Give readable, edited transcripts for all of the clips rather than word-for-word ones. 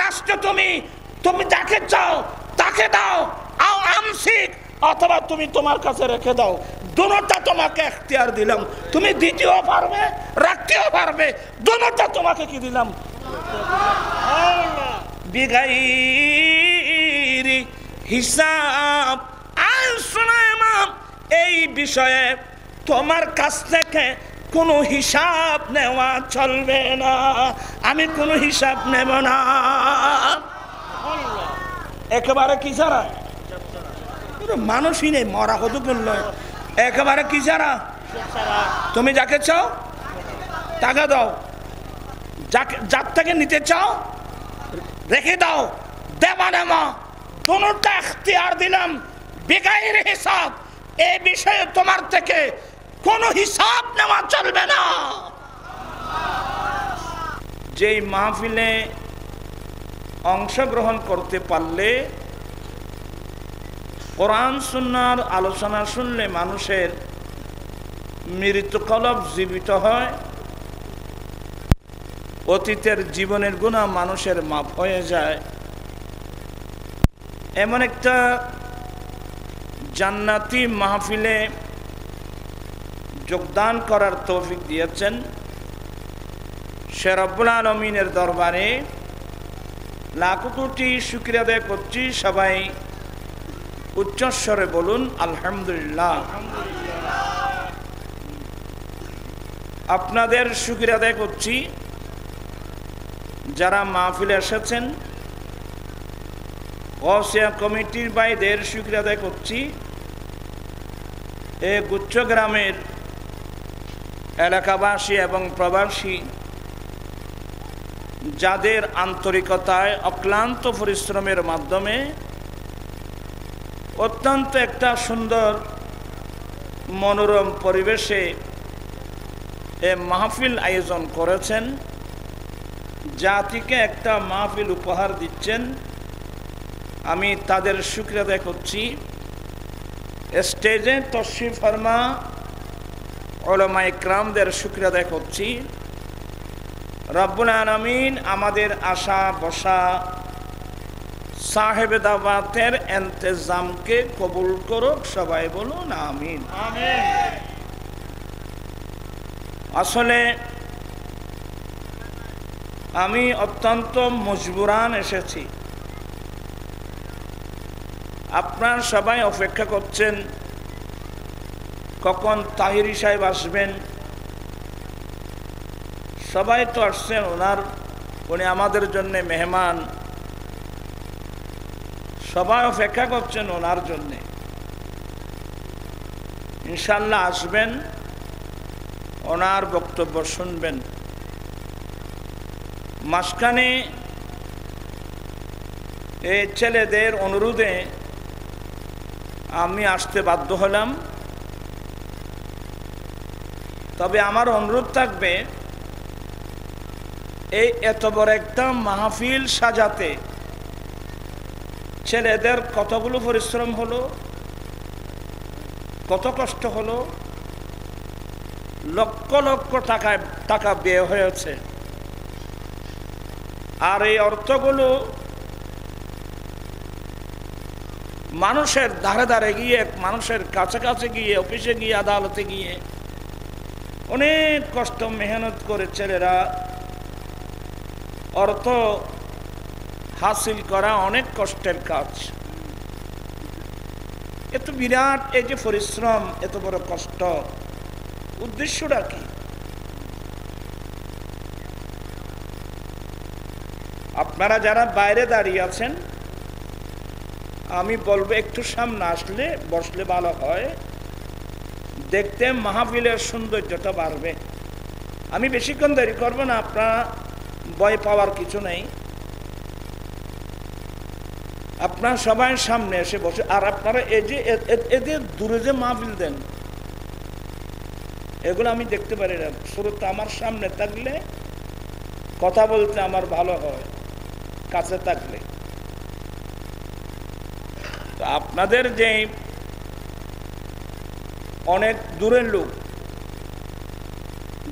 আসছো তুমি তুমি যাকে চাও তাকে দাও, আমসিক, অথবা তুমি তোমার কাছে রেখে দাও, দুটোটা তোমাকে এখতিয়ার দিলাম। তুমি দিতেও পারবে, রাখতেও পারবে, দুটোটা তোমাকে কি দিলাম? বিগাইরি হিসাব। আর সুলাইমান, এই বিষয়ে তোমার কাছ থেকে কোনো হিসাব নেওয়া চলবে না, আমি কোনো হিসাব নেব না। একেবারে কি ছাড়া? মানুষই নেই, মরা হতো করলো। একেবারে কি ছাড়া? তুমি যাকে চাও টাকা দাও, যার থেকে নিতে চাও রেখে দাও, দেবা নেমা দুটোটা এখতিয়ার দিলাম বেগাইর হিসাব। এই বিষয়ে তোমার থেকে কোনো হিসাব নেওয়া চলবে না। যেই মাহফিলে অংশগ্রহণ করতে পারলে, কোরআন সুন্নাহর আলোচনা শুনলে মানুষের মৃত্যুকলব জীবিত হয়, অতীতের জীবনের গুনাহ মানুষের মাফ হয়ে যায়, এমন একটা জান্নাতি মাহফিলে যোগদান করার তৌফিক দিয়েছেন। সে রব্বুল আলামিনের দরবারে লাখ কোটি শুকরিয়া আদায় করছি। সবাই উচ্চস্বরে বলুন আলহামদুলিল্লাহ। আপনাদের শুকরিয়া আদায় করছি যারা মাহফিলে এসেছেন। গৌসিয়া কমিটির ভাইদের শুকরিয়া আদায় করছি। এ গুচ্ছ গ্রামের এলাকাবাসী এবং প্রবাসী যাদের আন্তরিকতায় অক্লান্ত পরিশ্রমের মাধ্যমে অত্যন্ত একটা সুন্দর মনোরম পরিবেশে এ মাহফিল আয়োজন করেছেন, জাতিকে একটা মাহফিল উপহার দিচ্ছেন, আমি তাদের শুকরিয়া আদায় করছি। স্টেজে তশরিফ ফরমা উলামা ইকরামদের শুকরিয়া আদায় করছি। রব্বুল আলামিন আমাদের আশা বসা সাহেব দাওয়াতের ইন্তজামকে কবুল করুক, সবাই বলুন আমিন। আসলে আমি অত্যন্ত মজবুরান এসেছি। আপনারা সবাই অপেক্ষা করছেন কখন তাহিরি সাহেব আসবেন। সবাই তো আসছেন, উনি আমাদের জন্য মেহমান, সবাই অপেক্ষা করছেন ওনার জন্যে। ইনশাল্লাহ আসবেন, ওনার বক্তব্য শুনবেন। মাঝখানে এই ছেলেদের অনুরোধে আমি আসতে বাধ্য হলাম। তবে আমার অনুরোধ থাকবে, এই এত বড় একটা মাহফিল সাজাতে ছেলেদের কতগুলো পরিশ্রম হলো, কত কষ্ট হলো, লক্ষ লক্ষ টাকা ব্যয় হয়েছে। আর এই অর্থগুলো মানুষের ধারে ধারে গিয়ে, মানুষের কাছাকাছি গিয়ে, অফিসে গিয়ে, আদালতে গিয়ে অনেক কষ্ট মেহনত করে ছেলেরা অর্থ হাসিল করা অনেক কষ্টের কাজ। এত বিরাট এই যে পরিশ্রম, এত বড় কষ্ট, উদ্দেশ্যটা কি? আপনারা যারা বাইরে দাঁড়িয়ে আছেন, আমি বলবো একটু সামনে আসলে বসলে ভালো হয়, দেখতে মাহফিলের সৌন্দর্যটা বাড়বে। আমি বেশিক্ষণ দেরি করবো না, আপনারা ভয় পাওয়ার কিছু নেই। আপনারা সবাই সামনে এসে বসে, আর আপনারা এই যে এদের দূরে যে মাহফিল দেন, এগুলো আমি দেখতে পারি না। শুরুতে আমার সামনে থাকলে কথা বলতে আমার ভালো হয়, কাছে থাকলে। তো আপনাদের যে অনেক দূরের লোক,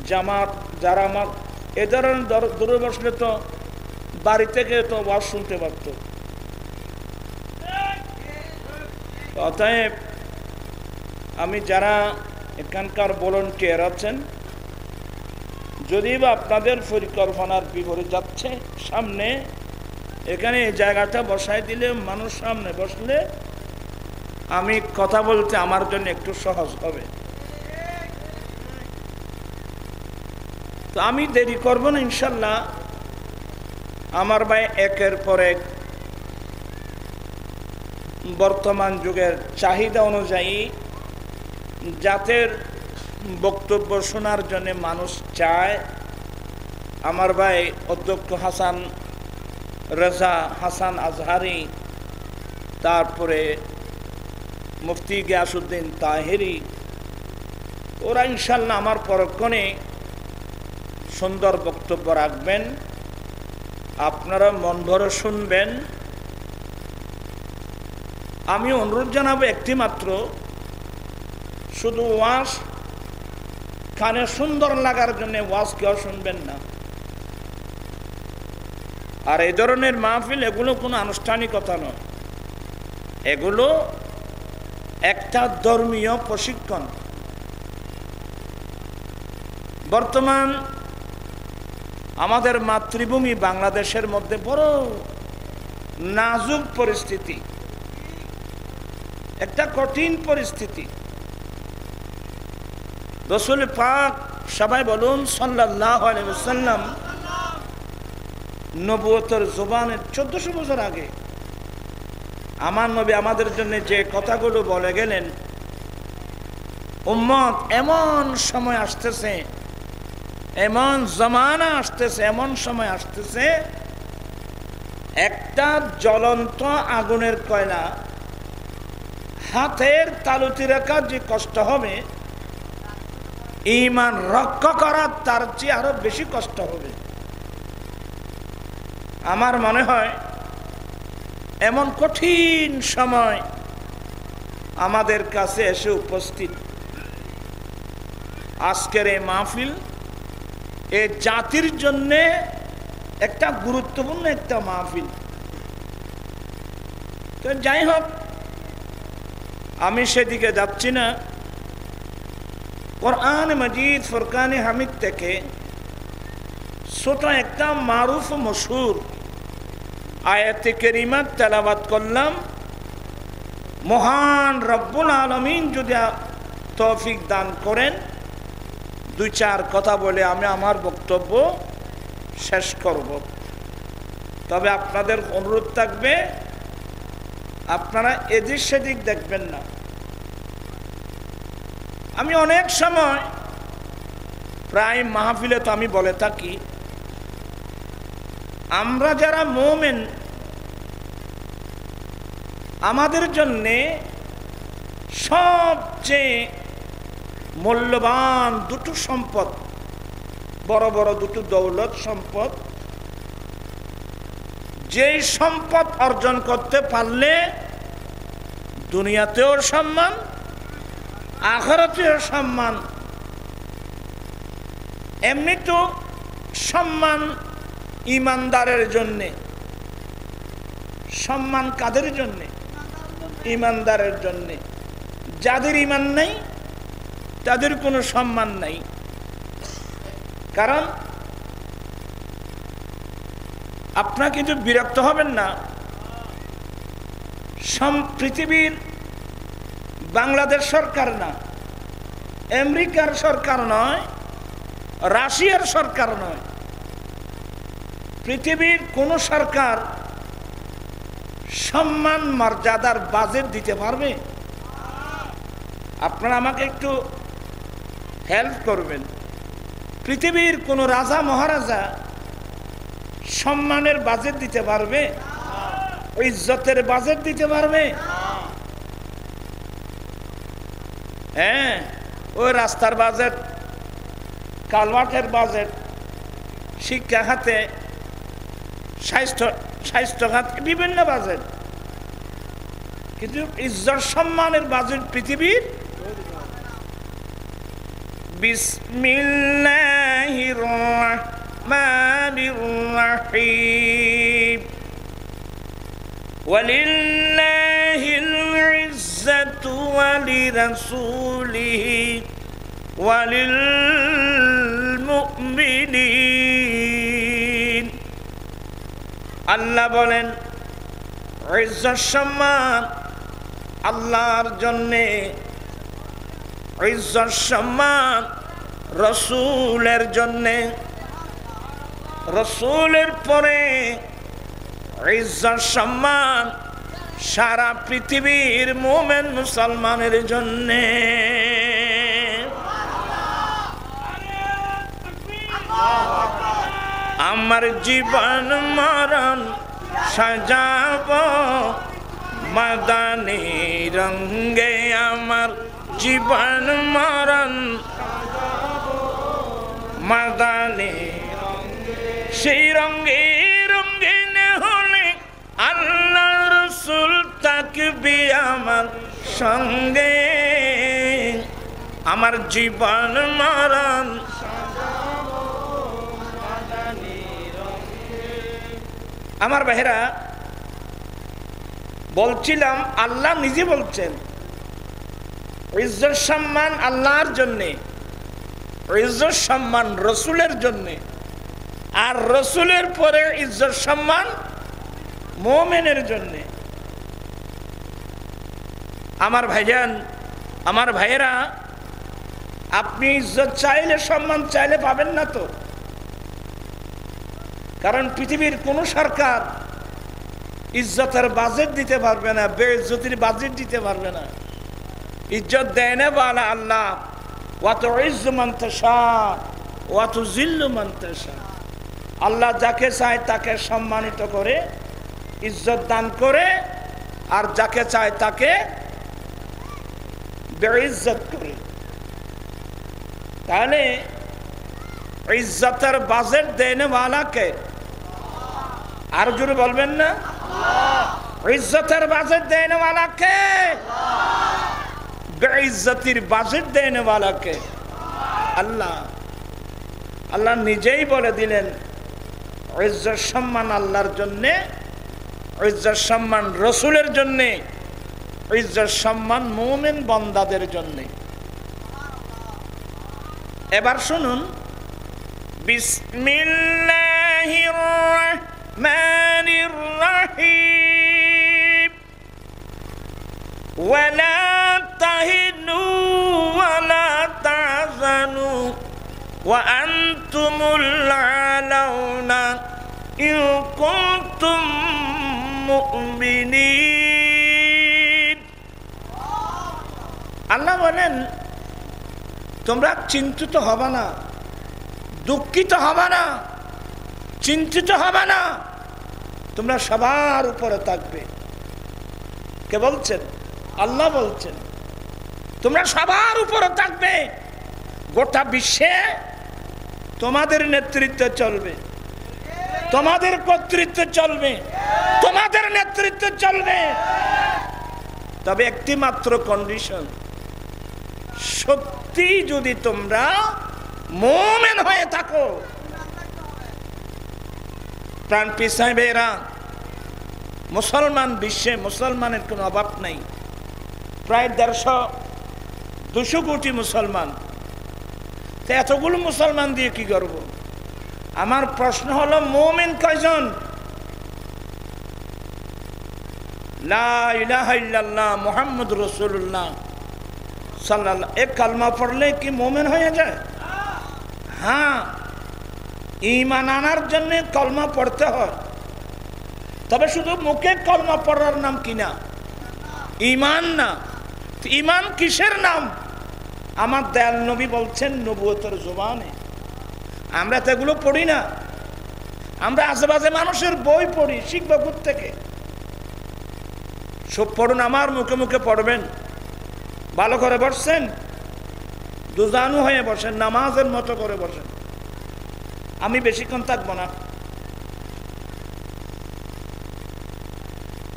জামাত যারা আমার এ ধরনের দূরে বসলে তো বাড়ি থেকে তো ওয়াজ শুনতে পারত। অতএব আমি যারা এখানকার ভলান্টিয়ার আছেন, যদি বা আপনাদের পরিকল্পনার বিপরীত যাচ্ছে, সামনে এখানে এই জায়গাটা বসাই দিলে মানুষ সামনে বসলে আমি কথা বলতে আমার জন্য একটু সহজ হবে। তো আমি দেরি করব না ইনশাল্লাহ। আমার ভাই একের পর এক বর্তমান যুগের চাহিদা অনুযায়ী জাতের বক্তব্য শোনার জন্য মানুষ চায়। আমার ভাই অধ্যক্ষ হাসান রেজা হাসান আজহারি, তারপরে মুফতি গিয়াসউদ্দিন তাহেরি, ওরা ইনশাল্লাহ আমার পরক্ষণে সুন্দর বক্তব্য রাখবেন। আপনারা মন ভরে শুনবেন। আমি অনুরোধ জানাবো একটি মাত্র, শুধু ওয়াজ কানে সুন্দর লাগার জন্য ওয়াজ কেউ শুনবেন না। আর এই ধরনের মাহফিল এগুলো কোনো আনুষ্ঠানিকতা নয়, এগুলো একটা ধর্মীয় প্রশিক্ষণ। বর্তমান আমাদের মাতৃভূমি বাংলাদেশের মধ্যে বড় নাজুক পরিস্থিতি, একটা কঠিন পরিস্থিতি। রাসূল পাক সবাই বলুন সাল্লাল্লাহু আলাইহি ওয়াসাল্লাম নবুয়তের জবানের 1400 বছর আগে আমার নবী আমাদের জন্য যে কথাগুলো বলে গেলেন, উম্মত এমন সময় আসতেছে, এমন জমানা আসতেছে, এমন সময় আসতেছে, একটা জ্বলন্ত আগুনের কয়লা হাতের তালুতে রাখার যে কষ্ট হবে, ঈমান রক্ষা করার তার চেয়ে আরো বেশি কষ্ট হবে। আমার মনে হয় এমন কঠিন সময় আমাদের কাছে এসে উপস্থিত। আজকের এই মাহফিল এই জাতির জন্য একটা গুরুত্বপূর্ণ একটা মাহফিল। তো যাই হোক, আমি সেদিকে যাচ্ছি না। কোরআন মাজিদ ফুরকানে হামিদ থেকে ছোট একটা মারুফ মশহুর আয়াতে কারিমা তেলাওয়াত করলাম। মহান রব্বুল আলামিন যদি তৌফিক দান করেন, 2-4 কথা বলে আমি আমার বক্তব্য শেষ করব। তবে আপনাদের অনুরোধ থাকবে, আপনারা এদিক সেদিক দেখবেন না। আমি অনেক সময় প্রায় মাহফিলে তো আমি বলে থাকি, আমরা যারা মুমিন, আমাদের জন্যে সবচেয়ে মূল্যবান দুটো সম্পদ, বড় বড় দুটো দৌলত সম্পদ, যেই সম্পদ অর্জন করতে পারলে দুনিয়াতেও সম্মান, আখিরাতেও সম্মান। এমনি তো সম্মান ঈমানদারের জন্যে। সম্মান কাদের জন্যে? ঈমানদারের জন্যে। যাদের ঈমান নেই তাদের কোনো সম্মান নাই। কারণ আপনারা কিন্তু বিরক্ত হবেন না, পৃথিবীর বাংলাদেশ সরকার না, আমেরিকার সরকার নয়, রাশিয়ার সরকার নয়, পৃথিবীর কোন সরকার সম্মান মর্যাদার বাজেট দিতে পারবে? আপনারা আমাকে একটু হেল্প করবেন। পৃথিবীর কোন রাজা মহারাজা সম্মানের বাজেট দিতে পারবে? ইজ্জতের বাজেট দিতে পারবে? হ্যাঁ, ওই রাস্তার বাজেট, কালভার্টের বাজেট, শিক্ষা খাতে, স্বাস্থ্য খাতে, বিভিন্ন বাজেট। কিন্তু ইজ্জত সম্মানের বাজেট পৃথিবীর। বিসমিল্লাহির রহমানির রহিম। ওয়ালিল্লাহিল ইজ্জাতু ওয়ালিরাসূলিহি ওয়ালিল মুমিনিন। আল্লাহ বলেন ইজ্জত সম্মান আল্লাহর জন্যে, ইজ্জত সম্মান রসুলের জন্যে, রসুলের পরে ইজ্জত সম্মান সারা পৃথিবীর মুমিন মুসলমানের জন্যে। আমার জীবন মরণ সাজাব মাদানী রঙে, আমার জীবন মরণ মাদানী সেই রঙে রঙিন হলে আল্লাহ রসুল থাকবে আমার সঙ্গে। আমার জীবন মরণ আমার ভাইরা বলছিলাম, আল্লাহ নিজে বলছেন ইজ্জত সম্মান আল্লাহর জন্যে, ইজ্জত সম্মান রসুলের জন্যে, আর রসুলের পরে ইজ্জত সম্মান মুমিনের জন্যে। আমার ভাইজান, আমার ভাইয়েরা, আপনি ইজ্জত চাইলে সম্মান চাইলে পাবেন না তো। কারণ পৃথিবীর কোন সরকার ইজ্জতের বাজেট দিতে পারবে না, বেইজ্জতির বাজেট দিতে পারবে না। ইজ্জত দেয় না বলা আল্লাহ, ওয়া তুইজ্জু মান তাশা ওয়া তুযিল্লু মান তাশা। আল্লাহ যাকে চায় তাকে সম্মানিত করে ইজ্জত দান করে, আর যাকে চায় তাকে বেইজ্জত করে। তাহলে ইজ্জতের বাজেট দেনে ওয়ালা কে? আর জোরে বলবেন না? ইজ্জতের বাজেট দেনে ওয়ালা কে? বেইজ্জতির বাজেট দেনে ওয়ালা কে? আল্লাহ। আল্লাহ নিজেই বলে দিলেন ইজ্জত সম্মান আল্লাহর জন্যে, ইজ্জত সম্মান রসুলের জন্যে, ইজ্জত সম্মান মুমিন বান্দাদের জন্যে। এবার শুনুন, বিসমিল্লাহির রাহমানির রাহিম। ওয়ালা তাহিনু ওয়ালা তাহজানু ওয়া আনতুমুল আলাউনা ইন কুনতুম মুমিনিন। আল্লাহ বলেন তোমরা চিন্তিত হবে না, দুঃখিত হবে না, চিন্তিত হবে না, তোমরা সবার উপরে থাকবে। কে বলছেন? আল্লাহ বলছেন তোমরা সবার উপরে থাকবে। গোটা বিশ্বে তোমাদের নেতৃত্বে চলবে, তোমাদের কর্তৃত্বে চলবে, তোমাদের নেতৃত্বে চলবে। তবে একটি মাত্র কন্ডিশন, সত্যি যদি তোমরা মুমিন হয়ে থাকো। প্রাণ পিসাই বেরা, মুসলমান বিশ্বে মুসলমানের কোনো অভাব নাই। প্রায় 150-200 কোটি মুসলমান। তো এতগুলো মুসলমান দিয়ে কি করব? আমার প্রশ্ন হলো মুমিন কয়জন? লা ইলাহা ইল্লাল্লাহ মুহাম্মদুর রাসূলুল্লাহ সাল্লাল্লাহু, এক কালমা পড়লে কি মুমিন হয়ে যায়? হ্যাঁ, ঈমান আনার জন্য কলমা পড়তে হয়। তবে শুধু মুখে কলমা পড়ার নাম কি না? ঈমান না। ঈমান কিসের নাম? আমার দয়াল নবী বলছেন নবুয়তের জবানে। আমরা তো এগুলো পড়ি না, আমরা আশেপাশে মানুষের বই পড়ি, শিখবো থেকে। সব পড়ুন, আমার মুখে মুখে পড়বেন। ভালো করে বসছেন, দুজানু হয়ে বসেন, নামাজের মতো করে বসেন। আমি বেশিক্ষণ থাকবো না,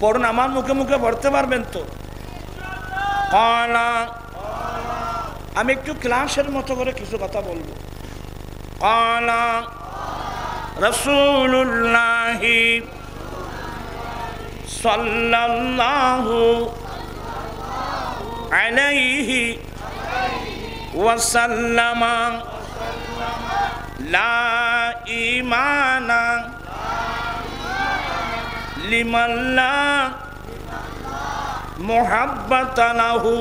পড়ুন, আমার মুখে মুখে পড়তে পারবেন তো? আমি একটু ক্লাসের মতো করে কিছু কথা বলবো। রাসূলুল্লাহি সাল্লাল্লাহু আলাইহি ওয়াসাল্লাম লা ঈমানা লিমান লা মুহাব্বাতা লাহু।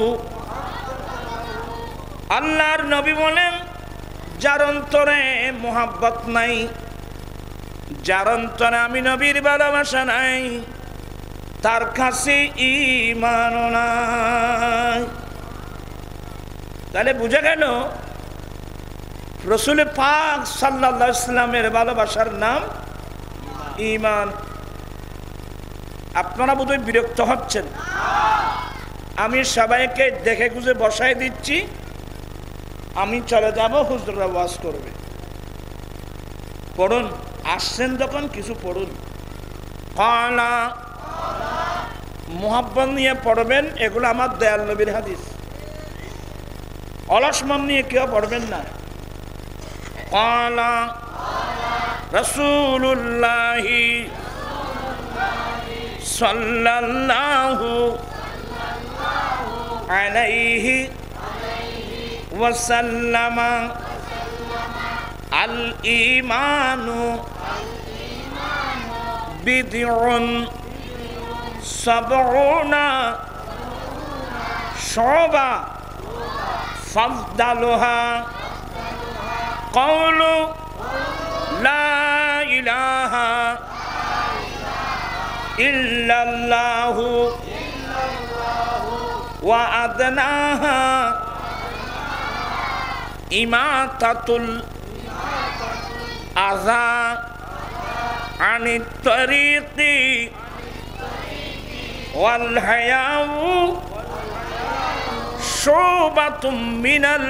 আল্লাহর নবী বলেন, যার অন্তরে মুহাব্বত নাই, যার অন্তরে আমি নবীর ভালোবাসা নাই, তার কাছে ঈমান নাই। তাহলে বুঝা গেল রাসূল পাক সাল্লাল্লাহু আলাইহি ওয়াসাল্লামের ভালোবাসার নাম ঈমান। আপনারা বোধহয় বিরক্ত হচ্ছেন, আমি সবাইকে দেখে খুঁজে বসায় দিচ্ছি, আমি চলে যাব, হুজুররা ওয়াজ করবে। পড়ুন, আসছেন যখন কিছু পড়ুন। কালা, মুহাব্বত নিয়ে পড়বেন, এগুলো আমার দয়াল নবীর হাদিস। অলস মন নিয়ে কেউ পড়বেন না। কালা রাসূলুল্লাহি সাল্লাল্লাহু আলাইহি ওয়াসাল্লাম আল ঈমানু বিদউন সাবউনা শুবা ফাফদালুহা কাউলু লা ইলাহা ইল্লাল্লাহু ওয়া আদনাহা ইমাতাতুল আযা আনিত তরিকি ওয়াল হায়াউ শুবাতুম মিনাল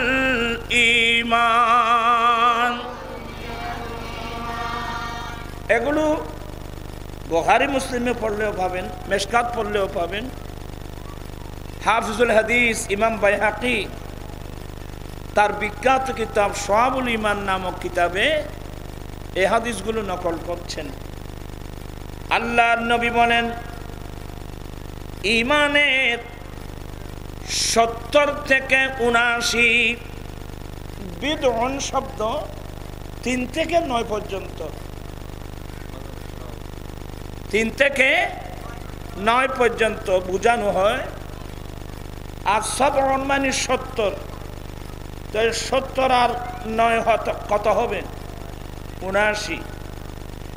ঈমান। এগুলো বুখারী মুসলিমে পড়লেও পাবেন, মেশকাত পড়লেও পাবেন। হাফিজুল হাদিস ইমাম বাইহাকি তার বিখ্যাত কিতাব শুআবুল ঈমান নামক কিতাবে এই হাদিসগুলো নকল করছেন। আল্লাহর নবী বলেন, ঈমানের 70 থেকে 79 বিদউন শব্দ 3 থেকে 9 পর্যন্ত, 3 থেকে 9 পর্যন্ত বোঝানো হয়। আর সাবউন মানে 70, তো 70 আর 9 কত হবে? 79।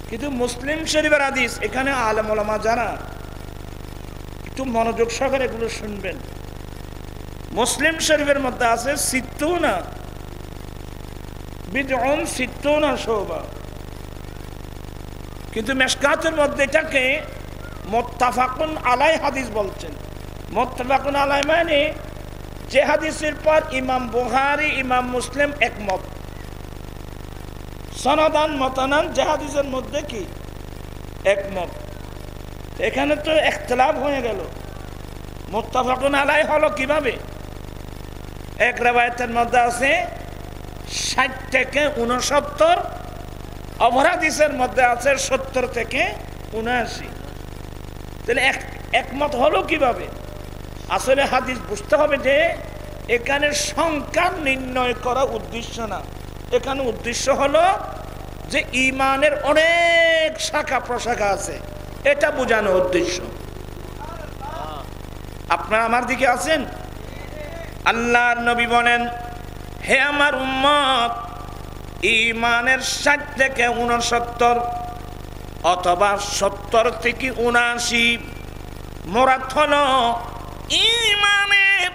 কিন্তু মুসলিম শরীফের হাদিস, এখানে আলেম ওলামা যারা একটু মনোযোগ সহকারে এগুলো শুনবেন। মুসলিম শরীফের মধ্যে আছে 60 বিদউন 60 শুবা, কিন্তু মেশকাতের মধ্যে এটাকে মুত্তাফাকুন আলাই হাদিস বলছেন। মুত্তাফাকুন আলাই মানে যে হাদিসের পর ইমাম বুখারী ইমাম মুসলিম একমত, সনদান মতানান যে হাদিসের মধ্যে কি একমত। এখানে তো ইখতিলাফ হয়ে গেল। মুত্তাফাকুন আলাই হলো কিভাবে? এক riwayতের মধ্যে আছে 60 থেকে 69, অপর হাদিসের মধ্যে আছে 70 থেকে 79। তাহলে একমত হলো কিভাবে? আসলে হাদিস বুঝতে হবে যে এখানে সংখ্যা নির্ণয় করা উদ্দেশ্য না, এখানে উদ্দেশ্য হলো যে ঈমানের অনেক শাখা প্রশাখা আছে, এটা বোঝানো উদ্দেশ্য। আপনারা আমার দিকে আছেন? আল্লাহর নবী বলেন, হে আমার উম্মত, ঈমানের 60 থেকে 69 অথবা 70 থেকে 79 মুরাদ হলো ঈমানের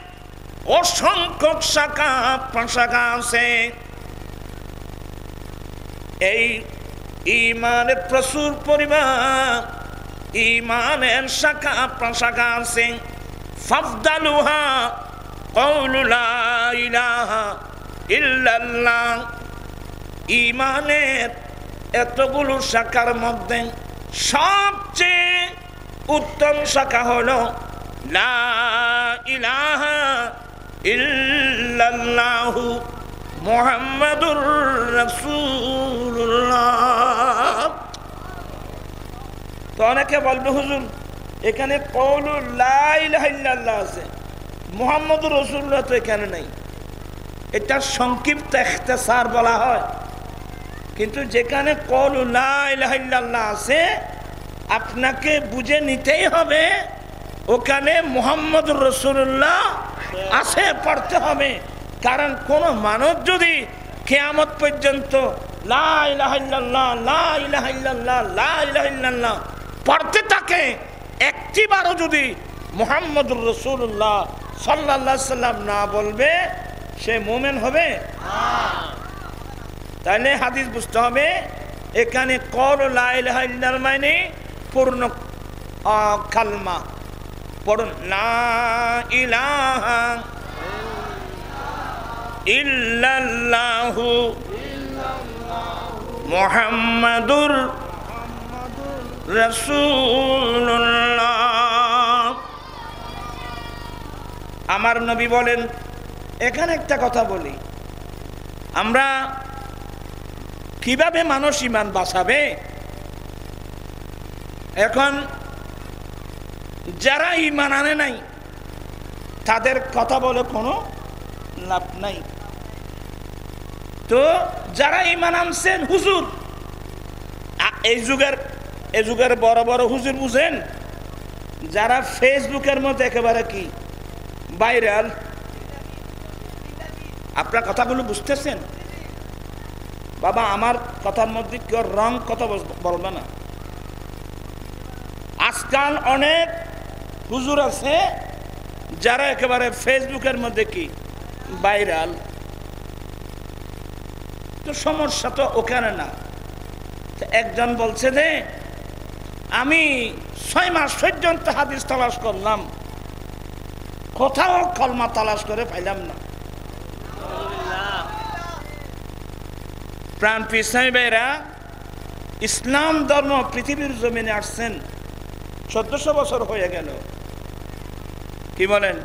অসংখ্য শাখা প্রশাখা আছে। এই ঈমানের প্রচুর পরিমাণ ঈমানের শাখা প্রশাখা আছে। ফাফদালুহা কাউলু লা ইলাহা ইল্লাল্লাহ। ঈমানের এতগুলো শাখার মধ্যে সবচেয়ে উত্তম শাখা হলো লা ইলাহা ইল্লাল্লাহু মুহাম্মাদুর রাসূলুল্লাহ। তো অনেকে বলবে, হুজুর এখানে কওলু লা ইলাহা ইল্লাল্লাহ আছে, মুহাম্মদুর রাসূলুল্লাহ তো এখানে নাই। এটা সংক্ষিপ্ত ইখতিসার বলা হয়, কিন্তু যেখানে কওলু লা ইলাহা ইল্লাল্লাহ আছে আপনাকে বুঝে নিতেই হবে ওখানে মুহাম্মদুর রাসূলুল্লাহ আছে, পড়তে হবে। কারণ কোন মানুষ যদি কিয়ামত পর্যন্ত লা ইলাহা ইল্লাল্লাহ লা ইলাহা ইল্লাল্লাহ লা ইলাহা ইল্লাল্লাহ পড়তে থাকে, একটিবারও যদি মুহাম্মদুর রাসূলুল্লাহ সাল্লাল্লাহু আলাইহি সাল্লাম না বলবে, সে মুমিন হবে না। তাহলে হাদিস বুঝতে হবে, এখানে কওলু লা ইলাহা ইল্লাল্লাহ মানে পূর্ণ কালমা পড়ুন, লা ইলাহা ইল্লাল্লাহু মুহাম্মাদুর রাসূলুল্লাহ। আমার নবী বলেন, এখানে একটা কথা বলি, আমরা কিভাবে মানুষ ঈমান বাঁচাবে? এখন যারা ঈমান আনে নাই তাদের কথা বলে কোনো লাভ নাই। তো যারা ঈমান আনছেন, হুজুর এই যুগের বড় বড় হুজুর বুঝেন, যারা ফেসবুকের মধ্যে একেবারে কি ভাইরাল। আপনার কথাগুলো বুঝতেছেন বাবা? আমার কথার মধ্যে কেউ রং কথা বলবে না। আজকাল অনেক হুজুর আছে যারা একেবারে ফেসবুকের মধ্যে কি ভাইরাল। তো সমস্যা তো ওখানে না। একজন বলছে যে আমি 6 মাস পর্যন্ত হাদিস তালাশ করলাম, কোথাও কলমা তালাশ করে পাইলাম না। প্রাণ পিসাই ভাইরা, ইসলাম ধর্ম পৃথিবীর জমিনে আসছেন 1400 বছর হয়ে গেল, কি বলেন?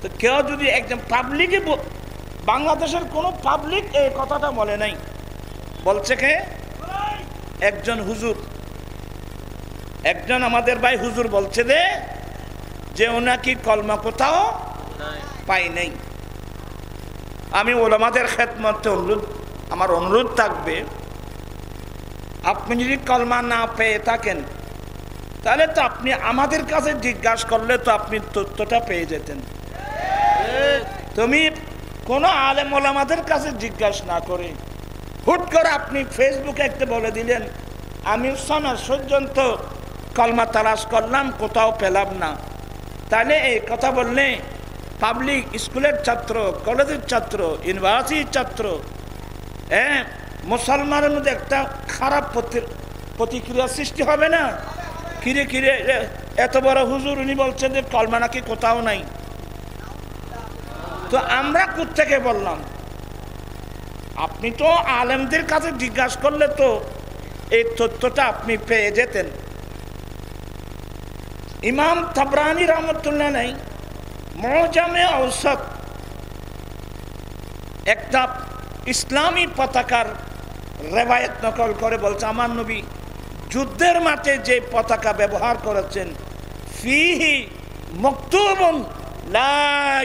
তো কেউ যদি একজন পাবলিকে, বাংলাদেশের কোন পাবলিক এই কথাটা বলে নাই, বলছে কে? একজন হুজুর, একজন আমাদের ভাই হুজুর বলছে যে ওনাকে কলমা কোথাও পাই নাই। আমি ওলামাদের খেদমতে আমার অনুরোধ থাকবে, আপনি যদি কলমা না পেয়ে থাকেন তাহলে তো আপনি আমাদের কাছে জিজ্ঞাসা করলে তো আপনি তথ্যটা পেয়ে যেতেন। তুমি কোনো আলেম ওলামাদের কাছে জিজ্ঞাসা না করে হুট করে আপনি ফেসবুকে একটা বলে দিলেন আমি 6 মাস পর্যন্ত কলমা তালাশ করলাম, কোথাও পেলাম না। তাহলে এই কথা বললে পাবলিক স্কুলের ছাত্র, কলেজের ছাত্র, ইউনিভার্সিটির ছাত্র, মুসলমানের মধ্যে একটা খারাপ প্রতিক্রিয়া সৃষ্টি হবে না? কিরে কিরে এত বড় হুজুর, উনি বলছেন যে কলমা নাকি কোথাও নাই। তো আমরা কোত্থেকে বললাম? আপনি তো আলেমদের কাছে জিজ্ঞাসা করলে তো এই তথ্যটা আপনি পেয়ে যেতেন। ইমাম তাবরানী রহমতুল্লাহ নাই মুজামে আওসাত একটা ইসলামী পতাকার রেওয়ায়েত নকল করে বলছে, আমার নবী যুদ্ধের মাঠে যে পতাকা ব্যবহার করেছেন, ফিহি মকতুবুন লা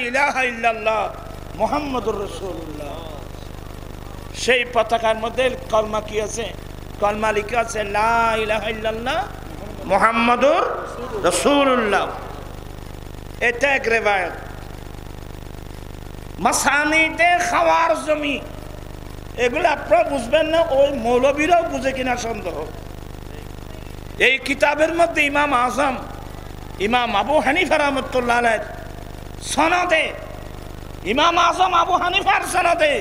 ইলাহা ইল্লাল্লাহ মুহাম্মাদুর রাসূলুল্লাহ। সেই পতাকার মধ্যে কলমা কি আছে? কলমা লিখা আছে লা ইলাহা ইল্লাল্লাহ মুহাম্মাদুর রাসূলুল্লাহ। এটা এক রেওয়ায়েত। মাসানিদে খাওয়ার জমি, এগুলো আপনারা বুঝবেন না, ওই মৌলবীরাও বুঝে কিনা সন্দেহ। এই কিতাবের মধ্যে ইমাম আজম ইমাম আবু হানিফা রাহমাতুল্লাহ আলাইহি সনদে, ইমাম আজম আবু হানিফার সনদে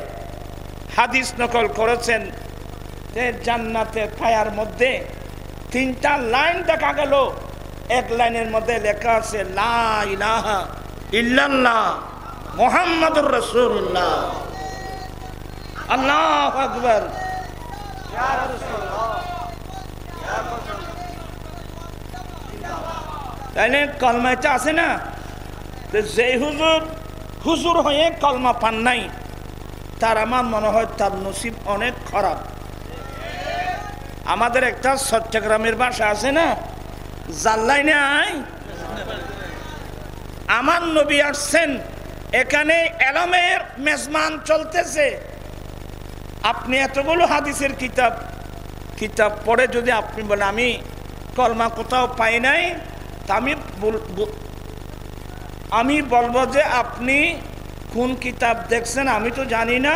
হাদিস নকল করেছেন যে জান্নাতের পায়ার মধ্যে 3টা লাইন দেখা গেল। এক লাইনের মধ্যে লেখা আছে লা ইলাহা ইল্লাল্লাহ মুহাম্মাদুর রাসূলুল্লাহ। আল্লাহু আকবার। তাইলে কলমাটা আছে না? তো যে হুজুর হয়ে কলমা পান নাই, তার আমার মনে হয় তার নসিব অনেক খারাপ। আমাদের একটা চট্টগ্রামের ভাষা আছে না, জাল্লাই নাই। আমার নবী আসছেন, এখানে এলমের মেজমান চলতেছে। আপনি এতগুলো হাদিসের কিতাব পড়ে যদি আপনি বলেন আমি কলমা কোথাও পাই নাই, তা আমি বলবো যে আপনি কোন কিতাব দেখছেন আমি তো জানি না।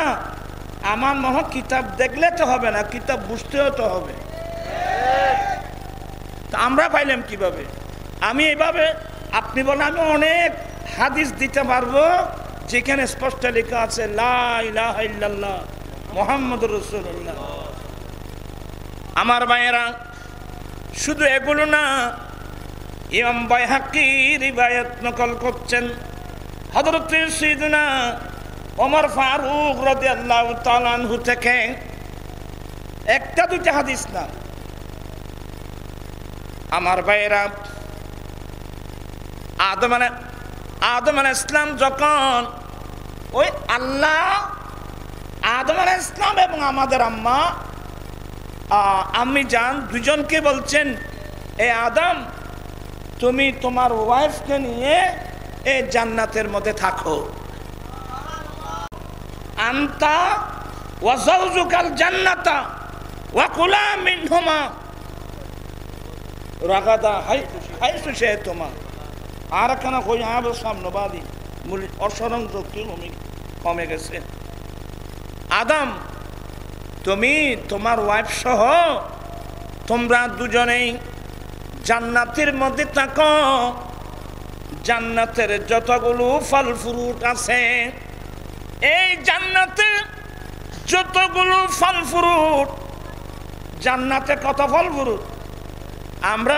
আমার মনে হয় কিতাব দেখলে তো হবে না, কিতাব বুঝতেও তো হবে। তা আমরা পাইলাম কিভাবে? আমি এভাবে আপনি বলেন আমি অনেক হাদিস দিতে পারবো যেখানে স্পষ্ট লেখা আছে লা ইলাহা ইল্লাল্লাহ মুহাম্মাদুর রাসূলুল্লাহ। আমার ভাইয়েরা, শুধু এগুলো না, ইমাম বাইহাকি রিওয়ায়াত নকল করছেন হযরত সাইয়েদনা ওমর ফারুক রাদিয়াল্লাহু তাআলা আনহু থেকে, একটা দুইটা হাদিস না। আমার ভাইয়েরা, আদম আলাইহিস সালাম যখন ওই আল্লাহ আদম আলাইহিস সালাম এবং আমাদের আম্মি জান দুজনকে বলছেন, এ আদম তুমি তোমার ওয়াইফকে নিয়ে এই জান্নাতের মধ্যে থাকো। আনতা ওয়া যাওজুকাল জান্নাতা ওয়া কুলা মিনহুমা রাগাদা হাইসু শি'তুমা। আর কেন কই আব সামনেবাদী মূল অসরং শক্তি কমে গেছে। আদম তুমি তোমার ওয়াইফ সহ তোমরা দুজনেই জান্নাতের মধ্যে থাকো। জান্নাতের যতগুলো ফল ফ্রুট আছে, এই জান্নাতে যতগুলো ফল ফ্রুট, জান্নাতে কত ফল ফ্রুট আমরা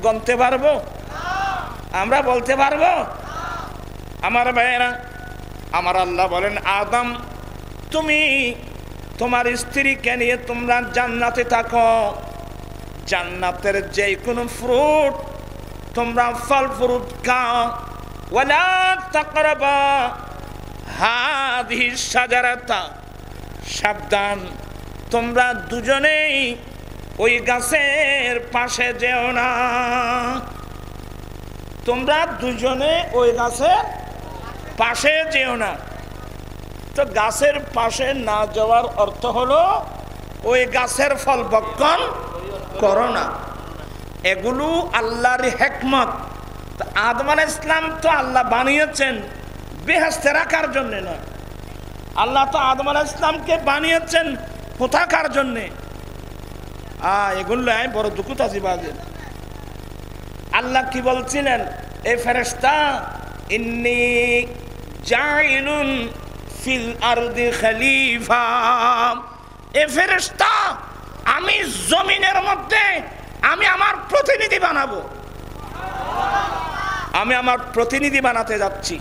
গণতে পারবো? আমরা বলতে পারবো? আমার ভাইয়েরা, আমার আল্লাহ বলেন আদম তুমি তোমার স্ত্রীকে নিয়ে তোমরা জান্নাতে থাকো। জান্নাতের যে কোনো ফ্রুট তোমরা ফল ফ্রুট খাও। ওয়ালা তাকরাবা হাদিহি শাজারাতা, সাবধান তোমরা দুজনেই ওই গাছের পাশে যেও না। তোমরা দুজনে ওই গাছের পাশে যেও না। তো গাছের পাশে না যাওয়ার অর্থ হলো ওই গাছের ফল ভক্ষণ করো না। এগুলো আল্লাহর হিকমত। আদম আলাইহিস সালাম তো আল্লাহ বানিয়েছেন বেহেশতে রাখার জন্য নয়। আল্লাহ তো আদম আলাইহিস সালামকে বানিয়েছেন কোথাকার জন্যে? এগুলো বড় দুঃখ তাজি বাজে। আল্লাহ কি বলছিলেন? এ ফেরেশতা ইন্নী জাইলুন ফিল আরদি খলিফা। এ ফেরেশতা আমি জমিনের মধ্যে আমি আমার প্রতিনিধি বানাবো। আমি আমার প্রতিনিধি বানাতে যাচ্ছি।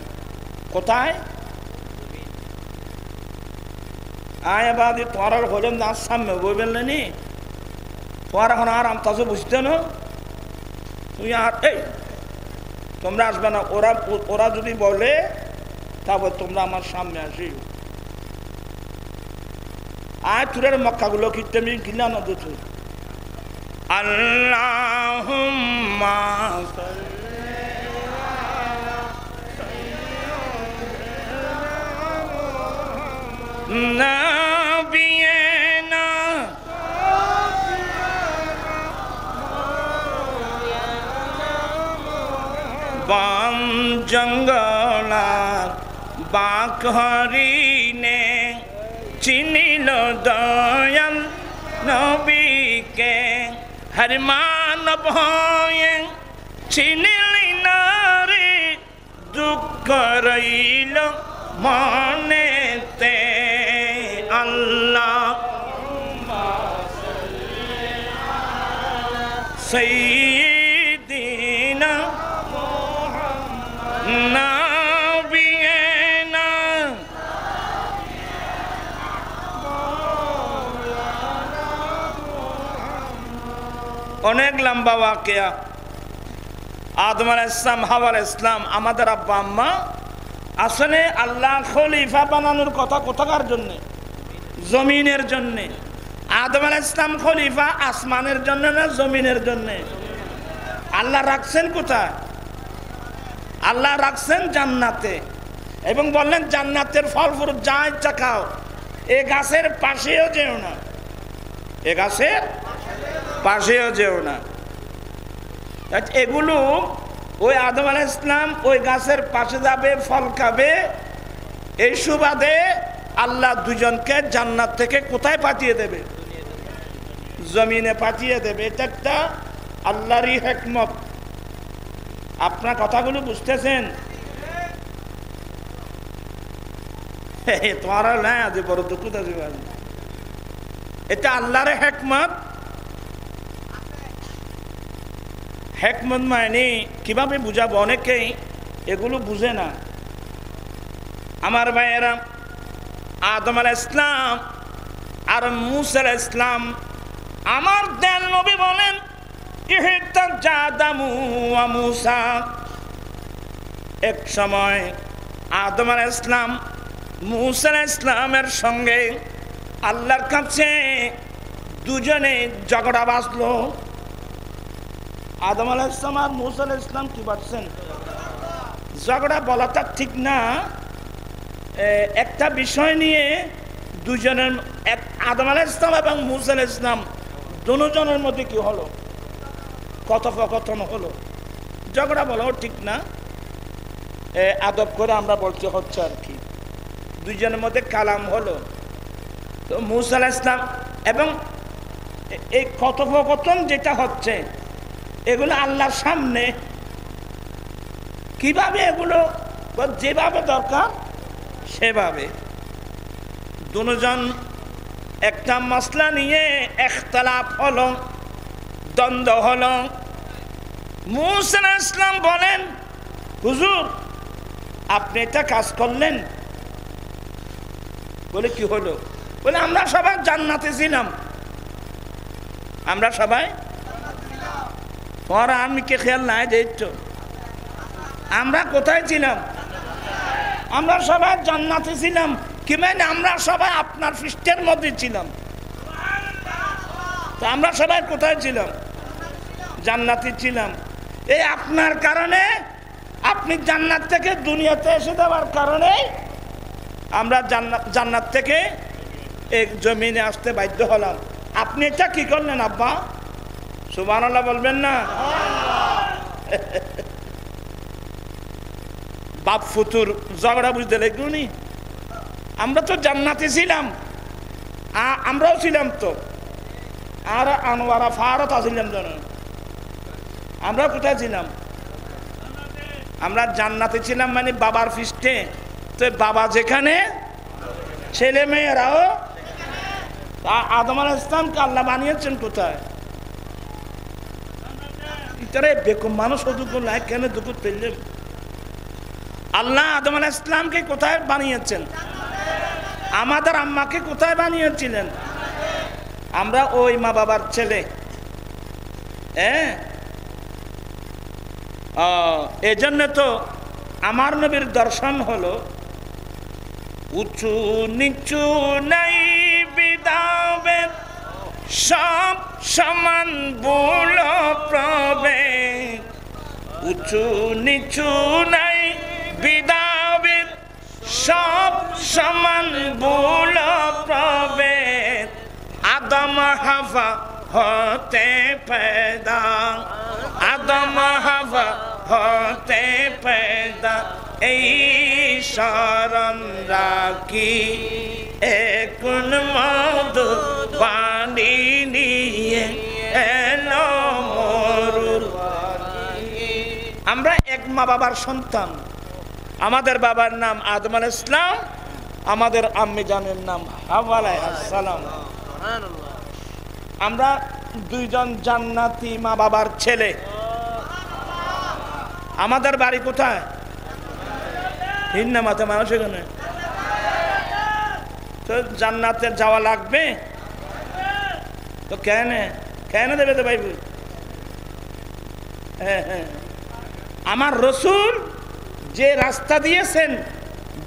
কোথায়? আয়াবাদি তোর হলেন না সামনে বলবেন নি তোর এখন আর আমতাজে বুঝতে না তুই আর এই তোমরা আসবে না। ওরা যদি বলে তারপর তোমরা আমার সামনে আসি। আয় তুরের মক্কাগুলো কিনতে কিনা না দুঃখ। আল্লাহুম্মা নাবিয়ানা বাম জঙ্গলা বাক হরিণে চিনিল দয়াল নবীকে। হর মানব হয়ে চিনিলি নারী দুঃখ রইল মনেতে। আল্লাহ সাইয়্যিদিনা নাবিয়ানা। অনেক লম্বা ওয়াকিয়া। আদম আলাইহিস সালাম, হাওয়া আলাইহিস সালাম আমাদের আব্বা আম্মা আসলে আল্লাহ খলিফা বানানোর কথা কোথাকার জন্যে? জমিনের জন্যে। আদম আলাইহিস সালাম খলিফা আসমানের জন্য না জমিনের জন্যে? আল্লাহ রাখছেন কোথায়? আল্লাহ রাখছেন জান্নাতে, এবং বললেন জান্নাতের ফল ফুল যা ইচ্ছা খাও, এ গাছের পাশেও যেও না, এ গাছের পাশেও যেও না। এগুলো ওই আদম আলাইহিস সালাম ওই গাছের পাশে যাবে, ফল খাবে, এই সুবাদে আল্লাহ দুজনকে জান্নাত থেকে কোথায় পাঠিয়ে দেবে? জমিনে পাঠিয়ে দেবে। এটা একটা আল্লাহরই হিকমত। আপনার কথাগুলো বুঝতেছেন? তোমারা না যে বড় দুঃখ, এটা আল্লাহর হিকমত। হিকমত মানে কিভাবে বুঝাবো? অনেকেই এগুলো বুঝে না। আমার ভাইয়েরা, আদম আলাইহিস সালাম আর মূসা আলাইহিস সালাম, আমার দেন নবী বলেন ইহতাজাদামু ওয়া মূসা, এক সময় আদম আলাইহিস সালাম মূসা আলাইহিস সালামের সঙ্গে আল্লাহর কাছে দুজনে ঝগড়া বাঁধলো। আদম আলাইহিস সালাম আর মূসা আলাইহিস সালাম কি বাঁধছেন? ঝগড়া বলাটা ঠিক না। একটা বিষয় নিয়ে দুজনের, আদম আলাইহিস সালাম এবং মূসা আলাইহিস সালাম দুজনের মধ্যে কি হলো? কথোপকথন হলো। ঝগড়া বলাও ঠিক না, আদব করে আমরা বলতে হচ্ছে আর কি। দুজনের মধ্যে কালাম হলো। তো মূসা আলাইহিস সালাম এবং এই কথোপকথন যেটা হচ্ছে, এগুলো আল্লাহর সামনে কিভাবে এগুলো যেভাবে দরকার সেভাবে, দুজন একটা মসলা নিয়ে ইখতিলাফ হলো, দ্বন্দ্ব হলো। মূসা আলাইহিস সালাম বলেন, হুজুর আপনি এটা কাজ করলেন, বলে কি হলো? বলে আমরা সবাই জান্নাতে ছিলাম, আমরা সবাই। পরে আমি কে খেয়াল নাই দেখছো আমরা কোথায় ছিলাম? আমরা সবাই জান্নাতে ছিলাম। কি মানে আমরা সবাই আপনার পৃষ্ঠের মধ্যে ছিলাম। তো আমরা সবাই কোথায় ছিলাম? জান্নাতে ছিলাম। এই আপনার কারণে, আপনি জান্নাত থেকে দুনিয়াতে এসে দেওয়ার কারণে আমরা জান্নাত থেকে এক জমিনে আসতে বাধ্য হলাম। আপনি এটা কি করলেন আব্বা? সুবহানাল্লাহ বলবেন না? বাপ ফুতুর ঝগড়া বুঝতে লাগলুনি। আমরা তো জান্নাতে ছিলাম, আমরাও ছিলাম তো। আর আনোয়ারা ফারত আসিলাম জানো, আমরা কোথায় ছিলাম? আমরা জান্নাতে ছিলাম, মানে বাবার পৃষ্ঠে। তো বাবা যেখানে, ছেলে মেয়েরাও। আদম আলাইহিস সালামকে আল্লাহ বানিয়েছেন কোথায়? ইতারে বেকুব মানুষ দুঃখ নাই কেন দুঃখ পেলেন? আল্লাহ আদম আলাইহিস সালামকে কোথায় বানিয়েছেন? আমাদের আম্মাকে কোথায় বানিয়েছিলেন? আমরা ওই মা বাবার ছেলে। এজন্য তো আমার নবীর দর্শন হলো উঁচু নিচু নাই বিদাবেদ, সব সমান বল প্রভেদ। উঁচু নিচু নাই বিদাবেদ, সব সমান বল প্রভেদ। আদম হাওয়া হতে पैदा, আদম হাওয়া হতে पैदा। এই শরণ রাখি একুন মধু বাণী নিয়ে এলো মরুর। আমরা এক মা বাবার সন্তান। আমাদের বাবার নাম আদম আলাইহিস সালাম, আমাদের আম্মি জানের নাম হাওয়া আলাইহিস সালাম। আমরা দুইজন জান্নাতি মা বাবার ছেলে। আমাদের বাড়ি কোথায়? হিন্না মাথা মানুষ এখানে। তো জান্নাতে যাওয়া লাগবে তো কেন কেন দেবে তো ভাই? হ্যাঁ হ্যাঁ, আমার রসুল যে রাস্তা দিয়েছেন,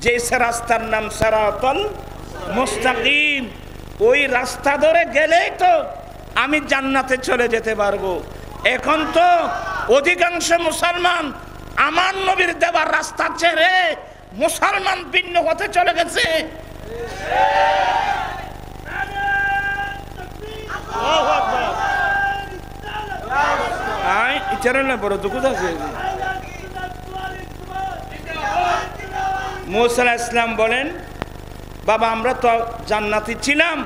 যে রাস্তার নাম সিরাতাল মুস্তাকিম, ওই রাস্তা ধরে গেলেই তো আমি জান্নাতে চলে যেতে পারবো। এখন তো অধিকাংশ মুসলমান আমার নবীর দেবার রাস্তা ছেড়ে মুসলমান ভিন্ন হতে চলে গেছে। মুসা আলাইহিস সালাম বলেন, বাবা আমরা তো জান্নাতি ছিলাম,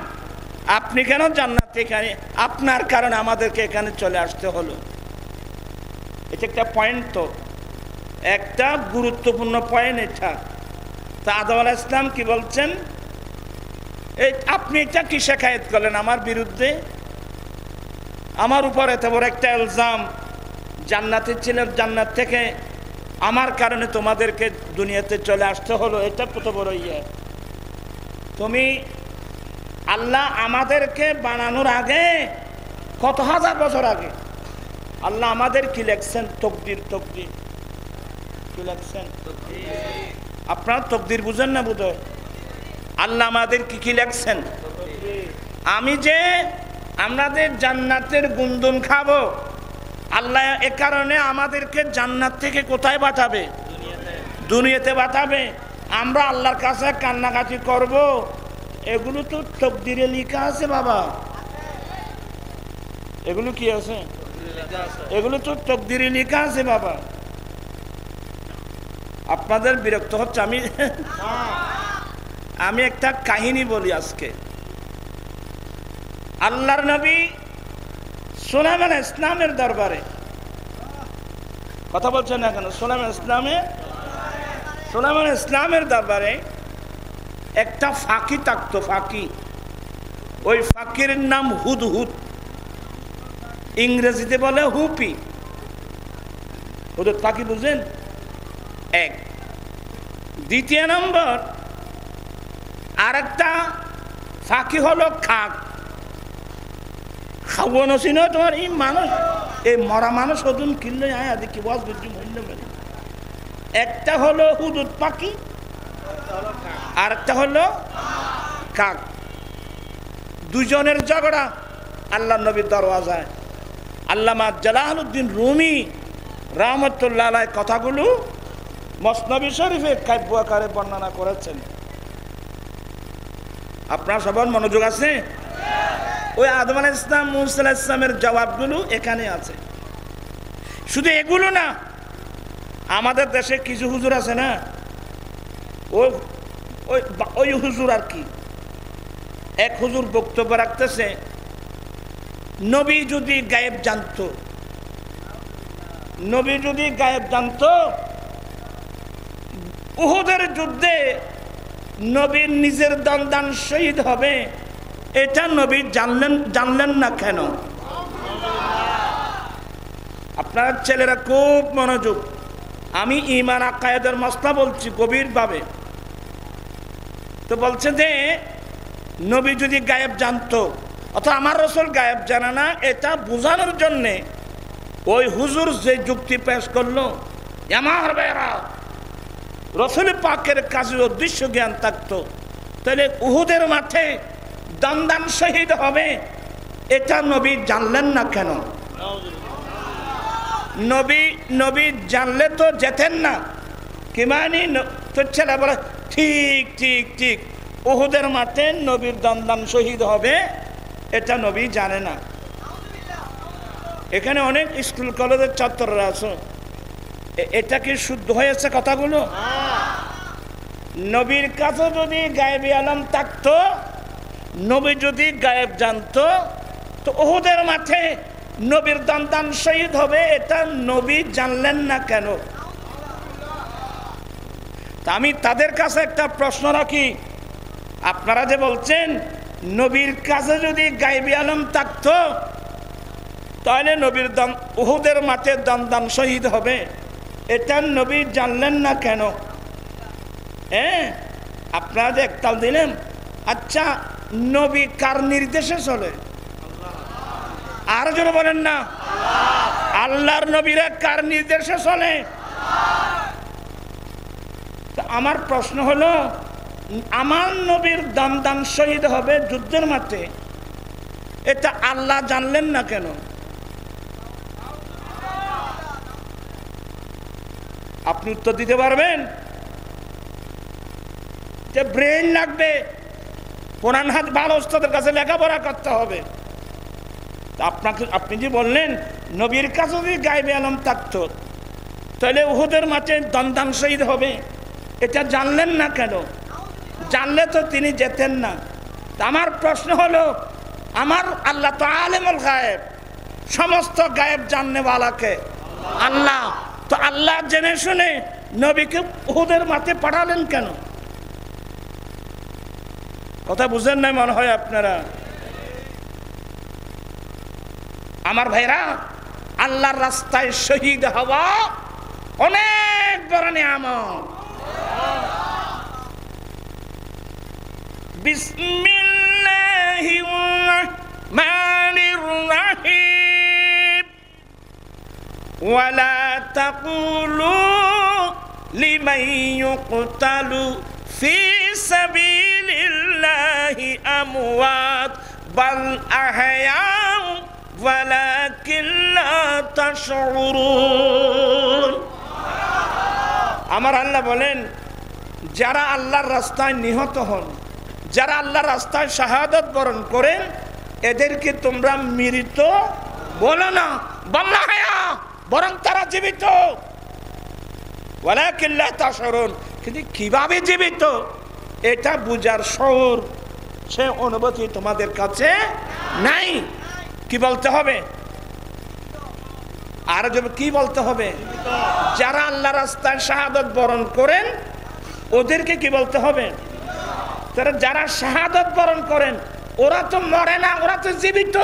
আপনি কেন জান্নাতে? এখানে আপনার কারণে আমাদেরকে এখানে চলে আসতে হলো। এটা একটা পয়েন্ট, তো একটা গুরুত্বপূর্ণ পয়েন্ট এটা। তা আদম আলাইহিস সালাম কি বলছেন, এই আপনি এটা কি শেখায়ত করলেন আমার বিরুদ্ধে? আমার উপর এত বড় একটা ইলজাম, জান্নাতে ছিলেন, জান্নাত থেকে আমার কারণে তোমাদেরকে দুনিয়াতে চলে আসতে হলো, এটা কত বড় ইয়ে। তুমি আল্লাহ আমাদেরকে বানানোর আগে, কত হাজার বছর আগে আল্লাহ আমাদের কি লেখছেন? তকদির। তকদির কি লেখছেন? আপনারা তকদির বুঝেন না বোধহয়। আল্লাহ আমাদের কি কি লেখছেন? আমি যে আমাদের জান্নাতের গুন্দুম খাবো, আল্লাহ এ কারণে আমাদেরকে জান্নাত থেকে কোথায় পাঠাবে? দুনিয়াতে পাঠাবে। আমরা আল্লাহর কাছে কান্নাকাটি করব, এগুলো তো তকদিরে লেখা আছে বাবা। এগুলো কি আছে? এগুলো তো তকদিরে লেখা আছে বাবা। আপনাদের বিরক্ত হচ্ছে? আমি একটা কাহিনী বলি আজকে। আল্লাহর নবী সুলাইমান ইসলামের দরবারে, কথা বলছেন না কেন? সুলাইমান ইসলামের দরবারে একটা ফাঁকি থাকতো, ফাঁকি। ওই ফাঁকির নাম হুদহুদ, ইংরেজিতে বলে হুপি। হুদহুদ ফাঁকি বুঝেন? এক। দ্বিতীয় নম্বর আরেকটা ফাঁকি হলো খাক। খাওয়ানো ছিল তোমার এই মানুষ, এই মরা মানুষ ওজন কিনলে আয় আদি কি বস বুঝছি মূল্য মেলে। একটা হলো হুদুদ পাখি, আর একটা হলো কাক। দুজনের ঝগড়া আল্লাহ নবীর দরওয়াজায়। আল্লামা জালালউদ্দিন রুমি রাহমাতুল্লাহ আলাইহি কথাগুলো মসনবী শরীফে কাব্য আকারে বর্ণনা করেছেন। আপনার সবার মনোযোগ আছে? ওই আদম আলাইহিস সালাম, মুসা আলাইহিস সালামের জবাবগুলো এখানে আছে। শুধু এগুলো না, আমাদের দেশে কিছু হুজুর আছে না, ওই হুজুর আর কি, এক হুজুর বক্তব্য রাখতেছে, নবী যদি গায়েব জানতো, নবী যদি গায়েব জানতো, উহুদের যুদ্ধে নবীর নিজের দান শহীদ হবে, এটা নবী জানলেন না কেন? আপনার ছেলেরা খুব মনোযোগ, আমি ঈমান আকায়েদের মসলা বলছি গভীরভাবে। তো বলছে যে নবী যদি গায়েব জানতো, অথবা আমার রাসূল গায়েব জানে না, এটা বোঝানোর জন্যে ওই হুজুর যে যুক্তি পেশ করলো, আমার ভাইরা রাসূল পাকের কাছে উদ্দেশ্য জ্ঞান থাকতো, তাহলে উহুদের মাঠে দান শহীদ হবে, এটা নবী জানলেন না কেন? নবী জানলে তো যেতেন না। কি মানে? তো ছেলে বলে ঠিক ঠিক ঠিক, উহুদের মাঠে নবীর দান শহীদ হবে, এটা নবী জানে না। এখানে অনেক স্কুল কলেজের ছাত্ররা আছে, এটা কি শুদ্ধ হয়েছে কথাগুলো? নবীর কাছে যদি গায়েবী আলম থাকতো, নবী যদি গায়েব জানতো, তো উহুদের মাঠে নবীর দান শহীদ হবে, এটা নবী জানলেন না কেন? তা আমি তাদের কাছে একটা প্রশ্ন রাখি, আপনারা যে বলছেন নবীর কাছে যদি গায়েবী আলম থাকতো, তাহলে নবীর উহুদের মাঠে দান শহীদ হবে, এটা নবী জানলেন না কেন? আপনারা যে একতাল দিলেন। আচ্ছা, নবী কার নির্দেশে চলে? আর জোরে বলেন না। আল্লাহর নবীরা কার নির্দেশে চলে? আমার প্রশ্ন হলো, আমার নবীর দান শহীদ হবে যুদ্ধের মাঠে, এটা আল্লাহ জানলেন না কেন? আপনি উত্তর দিতে পারবেন? যে ব্রেন লাগবে, কোরআন হাদিস ভালো ওস্তাদের কাছে লেখাপড়া করতে হবে। আপনাকে, আপনি যে বললেন নবীর কাছে যদি গায়েবে আলম থাকতো তাহলে উহুদের মাঠে দন্দান শহীদ হবে, এটা জানলেন না কেন? জানলে তো তিনি যেতেন না। আমার প্রশ্ন হলো, আমার আল্লাহ তো আলেমুল গায়েব, সমস্ত গায়েব জাননেওয়ালাকে আল্লাহ, তো আল্লাহ জেনে শুনে নবীকে উহুদের মাঠে পাঠালেন কেন? কথা বুঝেন নাই মনে হয় আপনারা। আমার ভাইরা, আল্লাহর রাস্তায় শহীদ হওয়া অনেক বড় নিয়ামত। বিসমিল্লাহির রাহমানির রাহিম। ওয়ালা তাকুলু লিমান ইউকতালু ফি সাবিলিল্লাহি আমওয়াত বাল আহয়াউ ওয়ালাকিন লা তাশউরুন। আমার আল্লাহ বলেন, যারা আল্লাহর রাস্তায় নিহত হন, যারা আল্লাহর রাস্তায় শাহাদাত বরণ করেন, এদেরকে তোমরা মৃত বলো না, বাল্লা হায়া, বরং তারা জীবিত। ওয়ালাকিন লা তাশউরুন, কিন্তু কিভাবে জীবিত এটা বুঝার শউর, সে অনুভূতি তোমাদের কাছে নাই। কি বলতে হবে? আর কি বলতে হবে? যারা আল্লাহ রাস্তায় শাহাদাত বরণ করেন ওদেরকে কি বলতে হবে? তারা যারা শাহাদাত বরণ করেন ওরা তো মরে না, ওরা তো জীবিত,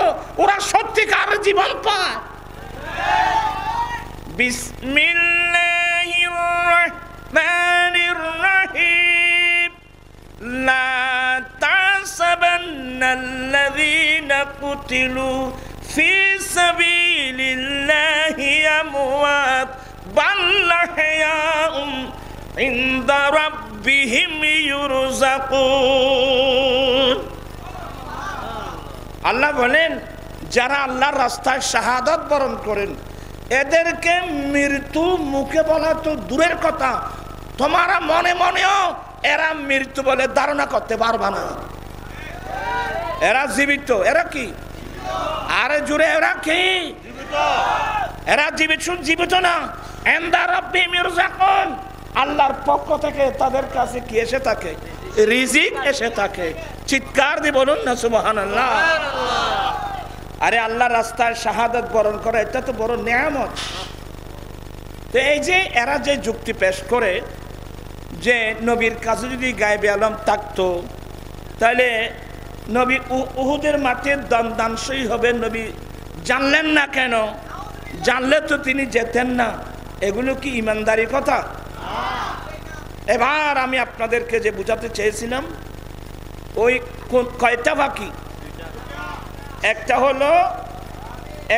ওরা সত্যিকার জীবন পায়। বিসমিল্লাহির রাহমানির রাহিম। লা তাহসাবান্নাল্লাযীনা কুতিলু ফি সাবিলিল্লাহি আমওয়াত বাল আহয়াউম ইনদা রাব্বিহিম ইউরযাকুন। আল্লাহ বলেন, যারা আল্লাহর রাস্তায় শাহাদাত বরণ করেন এদেরকে মৃত্যু মুখে বলা তো দূরের কথা, তোমারা মনে মনেও এরা মৃত্যু বলে ধারণা করতে পারবা না। এরা জীবিত। এরা কি? আরে জুড়ে, এরা কি? এরা জীবিত না। ইনদা রাব্বিহিম ইউরযাকুন, আল্লাহর পক্ষ থেকে তাদের কাছে কি এসে থাকে? রিজিক এসে থাকে। চিৎকার দিয়ে বলুন না সুবহানাল্লাহ। আরে আল্লাহর রাস্তায় শাহাদাত বরণ করা এটা তো বড় নিয়ামত। তো এই যে এরা যে যুক্তি পেশ করে যে নবীর কাছে যদি গায়েবে আলম থাকতো তাহলে নবী উহুদের মাঠে দন্দাংশই হবে, নবী জানলেন না কেন? জানলে তো তিনি যেতেন না। এগুলো কি ইমানদারি কথা? এবার আমি আপনাদেরকে যে বুঝাতে চেয়েছিলাম, ওই কয়টা বাকি?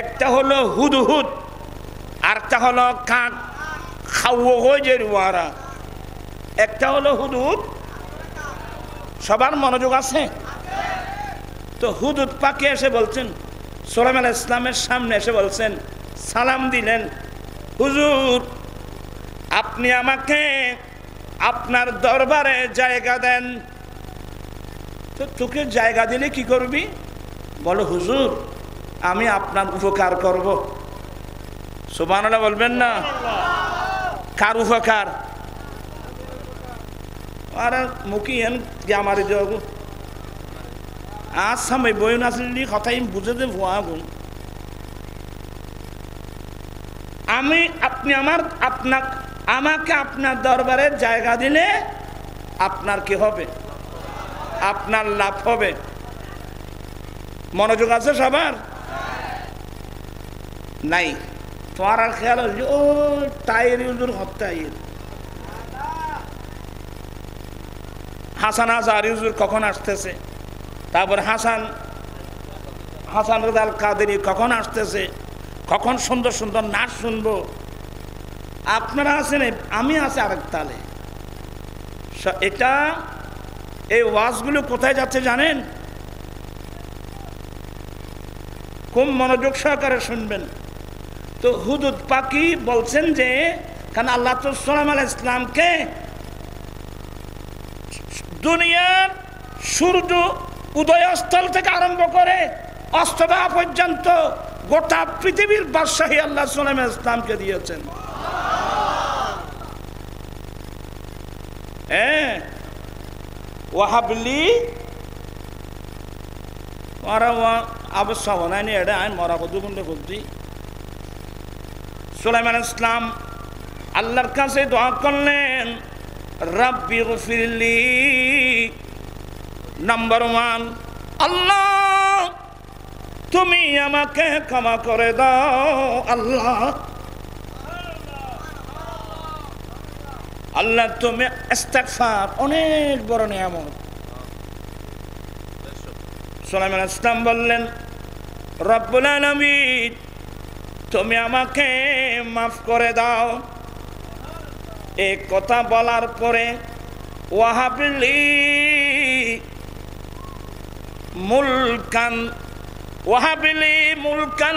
একটা হলো হুদহুদ, আরটা হলো কাক খাওয়া হয়ে যে রুয়ারা। একটা হলো হুদহুদ। সবার মনোযোগ আছে তো? হুদহুদ পাখি এসে বলছেন, সুলাইমান আলাইহিস সালামের সামনে এসে বলছেন, সালাম দিলেন, হুজুর আপনি আমাকে আপনার দরবারে জায়গা দেন। তো তোকে জায়গা দিলে কি করবি? বলো, হুজুর আমি আপনার উপকার করব। সুবহানাল্লাহ বলবেন না? কার উপকার? আরে মুখি হেন আমার যোগ আজ সামনে বই নাচলি কথাই বুঝে দে ভুয়া গুণ। আপনি আমাকে আপনার দরবারে জায়গা দিলে আপনার কি হবে? আপনার লাভ হবে। মনোযোগ আছে সবার? নাই। তোমার আর খেয়াল হল ও টাইর হুজুর হত্যাইর হাসান আজহারী হুজুর কখন আসতেছে, তারপর হাসান রাজাল কাদেরী কখন আসতেছে, কখন সুন্দর সুন্দর নাচ শুনবো। আপনারা আছেন, আমি আছি আরেক তালে। এটা এই ওয়াজগুলো কোথায় যাচ্ছে জানেন? খুব মনোযোগ সহকারে শুনবেন। তো হুদহুদ পাখি বলছেন যে কারণ আল্লাহ তো সুলাইমান আলাইহিস সালামকে দুনিয়ার সূর্য উদয়স্থল থেকে আরম্ভ করে অস্তদা পর্যন্ত গোটা পৃথিবীর বাদশাহী আল্লাহ সুলাইমান আলাইহিস সালামকে দিয়েছেন। ওয়াহাবলি আবসাবনানি এটা আইন মরা কত গুণে বলছি। সুলাইমান আলাইহিস সালাম আল্লাহর কাছে দোয়া করলেন, রাব্বি গফিরলি। নাম্বার 1, আল্লাহ তুমি আমাকে ক্ষমা করে দাও। আল্লাহ আল্লাহ তুমি ইস্তিগফার অনেক বড় নিয়ামত। সুলাইমান আলাইহিস সালাম বললেন, রব্বুল আলামিন তুমি আমাকে মাফ করে দাও। এই কথা বলার পরে ওয়াহাবলি মুলকান ওয়াহাবলি মুলকান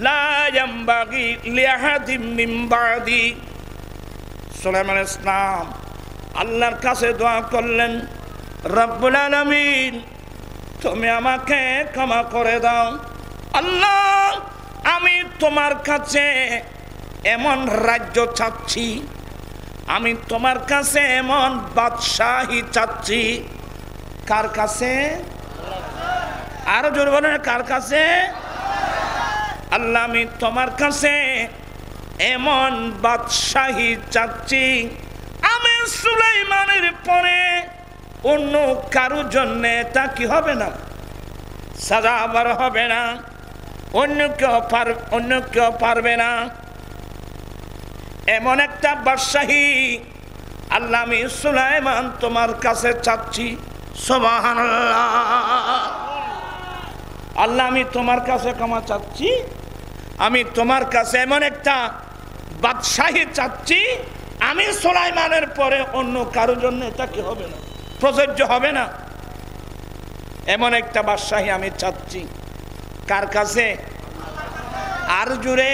লা ইয়ামবাগি লিআহাদিম মিন বাদি। সুলাইমান আলাইহিস সালাম আল্লাহর কাছে দোয়া করলেন, রব্বুল আলামিন তুমি আমাকে ক্ষমা করে দাও। আল্লাহ আমি তোমার কাছে এমন রাজ্য চাচ্ছি, আমি তোমার কাছে এমন বাদশাহী চাচ্ছি। কার কাছে? আরো জোরে বলেন, কার কাছে? আল্লাহ আমি তোমার কাছে এমন বাদশাহী চাচ্ছি, আমি সুলাইমানের পরে অন্য কারো জন্য তা কি হবে না, সাজা আবার হবে না, অন্য কেউ পারবে না। এমন একটা বাদশাহী আল্লাহ আমি সুলাইমান তোমার কাছে চাচ্ছি। সুবহানাল্লাহ। আল্লাহ আমি তোমার কাছে ক্ষমা চাচ্ছি, আমি তোমার কাছে এমন একটা বাদশাহী চাচ্ছি, আমি সুলাইমানের পরে অন্য কারোর জন্য এটা কি হবে না, প্রযোজ্য হবে না। এমন একটা বাদশাহী আমি চাচ্ছি। কার কাছে? আর জুড়ে।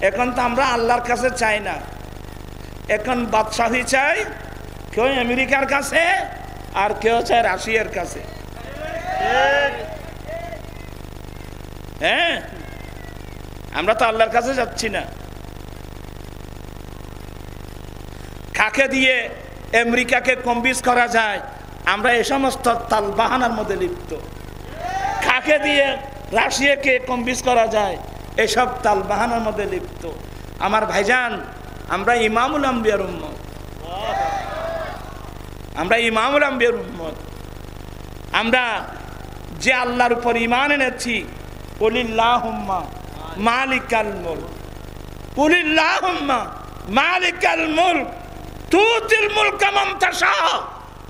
এখন তো আমরা আল্লাহর কাছে চাই না, এখন বাদশাহী চাই। কেউ আমেরিকার কাছে আর কেউ চায় রাশিয়ার কাছে। হ্যাঁ, আমরা তো আল্লাহর কাছে যাচ্ছি না। কাকে দিয়ে আমেরিকাকে কনভিন্স করা যায়, আমরা এই সমস্ত তালবাহানার মধ্যে লিপ্ত। কাকে দিয়ে রাশিয়াকে কনভিন্স করা যায়, এসব তালবাহানার মধ্যে লিপ্ত। আমার ভাইজান, আমরা ইমামুল আম্বিয়ার উম্মত, আমরা ইমামুল আম্বিয়ার উম্মত। আমরা যে আল্লাহর উপর ঈমান এনেছি, কুলিল্লাহুম্মা মালিকাল মুলক, কুলিল্লাহুম্মা মালিকাল মুলক তুতিল মুলকা মান তাশা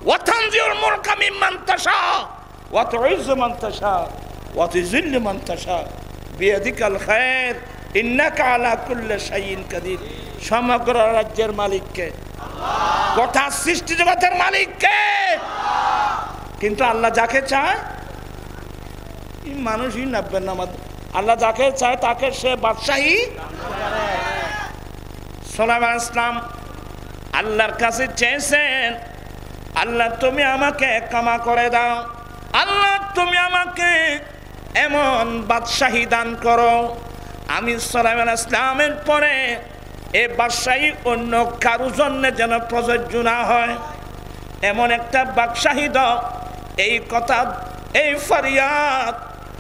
ওয়া তানজিউল মুলকা মিম্মান তাশা ওয়া তুইজ্জু মান তাশা ওয়া তুযিল্লু মান তাশা বিয়াদিকাল খায়র ইন্নাকা আলা কুল্লি শাইইন কাদির। সমগ্র রাজ্যের মালিক কে? আল্লাহ। গোটা সৃষ্টি জগতের মালিক কে? আল্লাহ। কিন্তু আল্লাহ যাকে চায়, এই মানুষই নাববেন না, আল্লাহ যাকে চায় তাকে সে বাদশাহী। সুলাইমান আলাইহিস সালাম আল্লাহর কাছে চেয়েছেন, আল্লাহ তুমি আমাকে ক্ষমা করে দাও, আল্লাহ তুমি আমাকে এমন বাদশাহী দান করো, আমি সুলাইমান আলাইহিস সালামের পরে এই বাদশাহী অন্য কারো জন্য যেন প্রযোজ্য না হয়, এমন একটা বাদশাহী দাও। এই কথা, এই ফরিয়াদ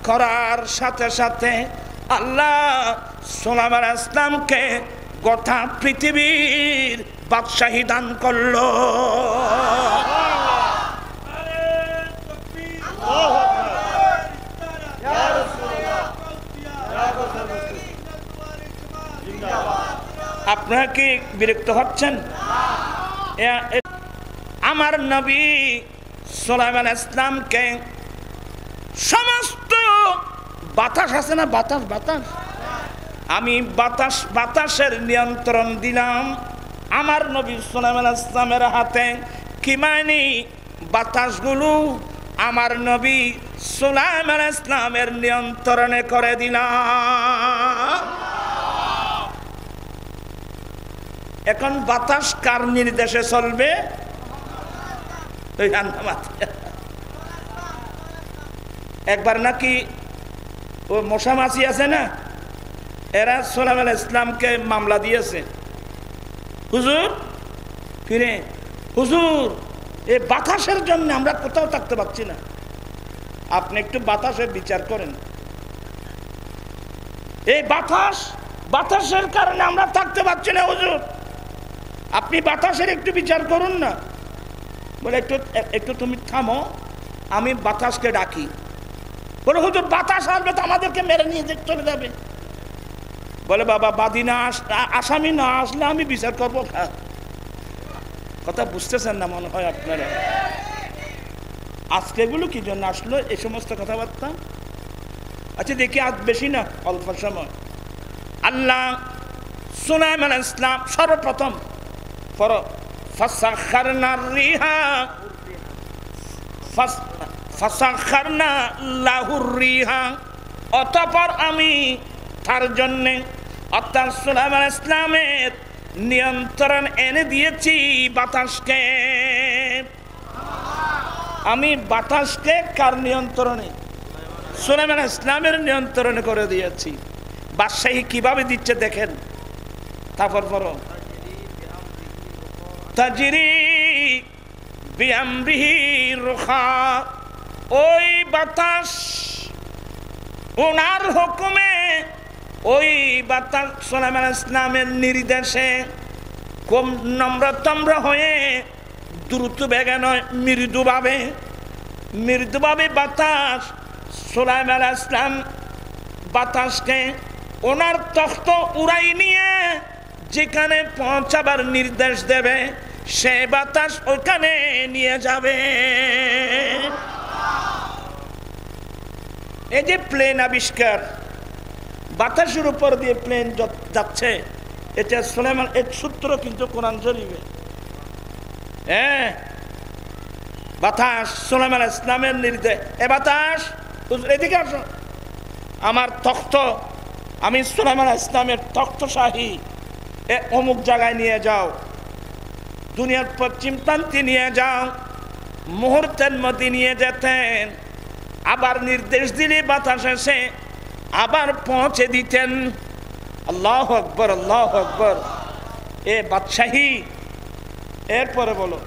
করার সাথে সাথে আল্লাহ সুলাইমান আলাইহিস সালামকে গোটা পৃথিবীর বাদশাহী দান করলো। আপনারা কি বিরক্ত হচ্ছেন? আমার নবী সুলাইমান আলাইহিস সালামকে সমস্ত বাতাস আছে না, বাতাস বাতাস, আমি বাতাসের নিয়ন্ত্রণ দিলাম আমার নবী সুলাইমান আলাইহিস সালামের হাতে। কি মানে? বাতাসগুলো আমার নবী সুলাইমান আলাইহিস সালামের নিয়ন্ত্রণে করে দিলাম। এখন বাতাস কার নির্দেশে চলবে? একবার নাকি ও মশা মাছি আছে না, এরা সুলাইমান আলাইহিস সালামকে মামলা দিয়েছে, হুজুর ফিরে হুজুর এই বাতাসের জন্য আমরা কোথাও থাকতে পারছি না, আপনি একটু বাতাসের বিচার করেন। এই বাতাসের কারণে আমরা থাকতে পারছি না হুজুর, আপনি বাতাসের একটু বিচার করুন না। বলে একটু তুমি থামো, আমি বাতাসকে ডাকি। বলে হুজুর বাতাস আসবে তো আমাদেরকে মেরে নিয়ে চলে যাবে। বলে বাবা বাদী না আসামি না আসলে আমি বিচার করবো। কথা বুঝতেছেন না মনে হয় আপনারা। আজকে এগুলো কি জন্য আসলো এই সমস্ত কথাবার্তা? আচ্ছা দেখি আজ বেশি না অল্প সময়। আল্লাহ সুলাইমান আলাইহিস সালাম সর্বপ্রথম ফাসাখখারনা রিহা ফাসাখখারনা লাহুর রিহা, অতঃপর আমি তার জন্যে অর্থাৎ সুলাইমান আলাইহিস সালামের নিয়ন্ত্রণ এনে দিয়েছি বাতাসকে। আমি বাতাসকে কার নিয়ন্ত্রণে? সুলাইমান আলাইহিস সালামের নিয়ন্ত্রণে করে দিয়েছি। বাদশাহী কিভাবে দিচ্ছে দেখেন। তারপর পড়ো তাজরি বিআমরিহি রুখা, ওই বাতাস ওনার হুকুমে, ওই বাতাস সুলাইমান আলাইহিস সালামের নির্দেশে কম নম্রতম্র হয়ে দ্রুত বেগে নয় মৃদুভাবে বাতাস সুলাইমান আলাইহিস সালাম বাতাসকে ওনার তখ্ত উড়াই নিয়ে যেখানে পৌঁছাবার নির্দেশ দেবে সে বাতাস ওখানে নিয়ে যাবে। এই যে প্লেন আবিষ্কার, বাতাসের উপর দিয়ে প্লেন যাচ্ছে, এটা সুলাইমান এর সূত্র কিন্তু কোরআন শরীফে। হ্যাঁ, বাতাস সুলাইমান আলাইহিস সালামের নির্দেশ। এ বাতাস এদিকে আসো, আমার তখ্ত, আমি সুলাইমান আলাইহিস সালামের তখ্তশাহী অমুক জায়গায় নিয়ে যাও, দুনিয়ার পশ্চিম প্রান্তে নিয়ে যাও। মুহূর্তের মধ্যে নিয়ে যেতেন, আবার নির্দেশ দিলে বাতাস এসে আবার পৌঁছে দিতেন। আল্লাহু আকবার, আল্লাহু আকবার। এ বাদশাহী। এরপরে বলো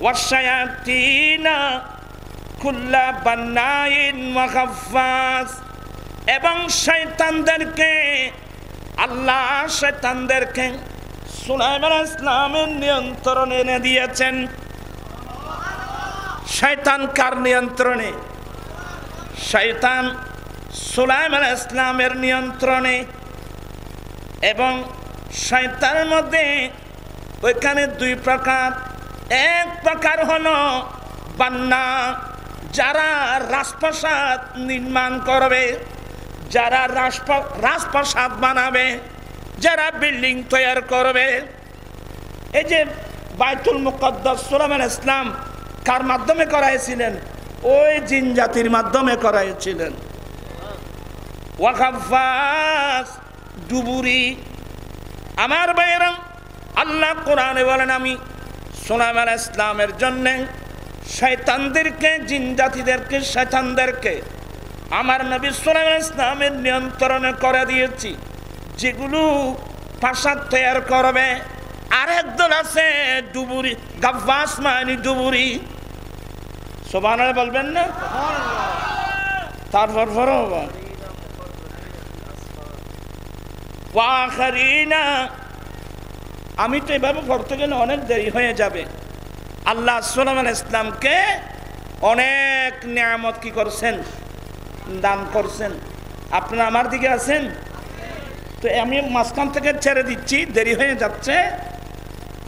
ওয়াশায়াতিনা কুল্লা বান্নাইন ওয়া গাফফাস, এবং শয়তানদেরকে আল্লাহ শয়তানদেরকে সুলাইমান আলাইহিস সালামের নিয়ন্ত্রণে এনে দিয়েছেন। শয়তান কার নিয়ন্ত্রণে? শয়তান সুলাইমান আলাইহিস সালামের নিয়ন্ত্রণে। এবং শয়তানের মধ্যে ওইখানে দুই প্রকার। এক প্রকার হলো বান্না, যারা রাজপ্রাসাদ নির্মাণ করবে, যারা রাজপ্রাসাদ বানাবে, যারা বিল্ডিং তৈরি করবে। এই যে বাইতুল মুকদ্দাস সুলাইমান আলাইহিস সালাম কার মাধ্যমে করাইছিলেন? ওই জিন জাতির মাধ্যমে করাইছিলেন। ওয়া গাফফাস ডুবুরি। আমার ভাইয়েরা, আল্লাহ কোরআনে বলেন আমি সুলাইমান আলাইহিস সালামের জন্য শয়তানদেরকে, জিন জাতিদেরকে, শয়তানদেরকে আমার নবী সুলাইমান আলাইহিস সালামের নিয়ন্ত্রণে করে দিয়েছি। যেগুলো প্রাসাদ তৈরি করবে, আরেক দল আছে ডুবুরি, গাফফাস মানে ডুবুরি। সুবহানাল্লাহ বলবেন না? তারপর ওয়াখারিনা, আমি তো এভাবে পড়তে গেলে অনেক দেরি হয়ে যাবে। আল্লাহ সুলাইমান আলাইহিস সালামকে অনেক নিয়ামত কি করছেন? দান করছেন। আপনারা আমার দিকে আছেন তো, আমি মাঝখান থেকে ছেড়ে দিচ্ছি, দেরি হয়ে যাচ্ছে।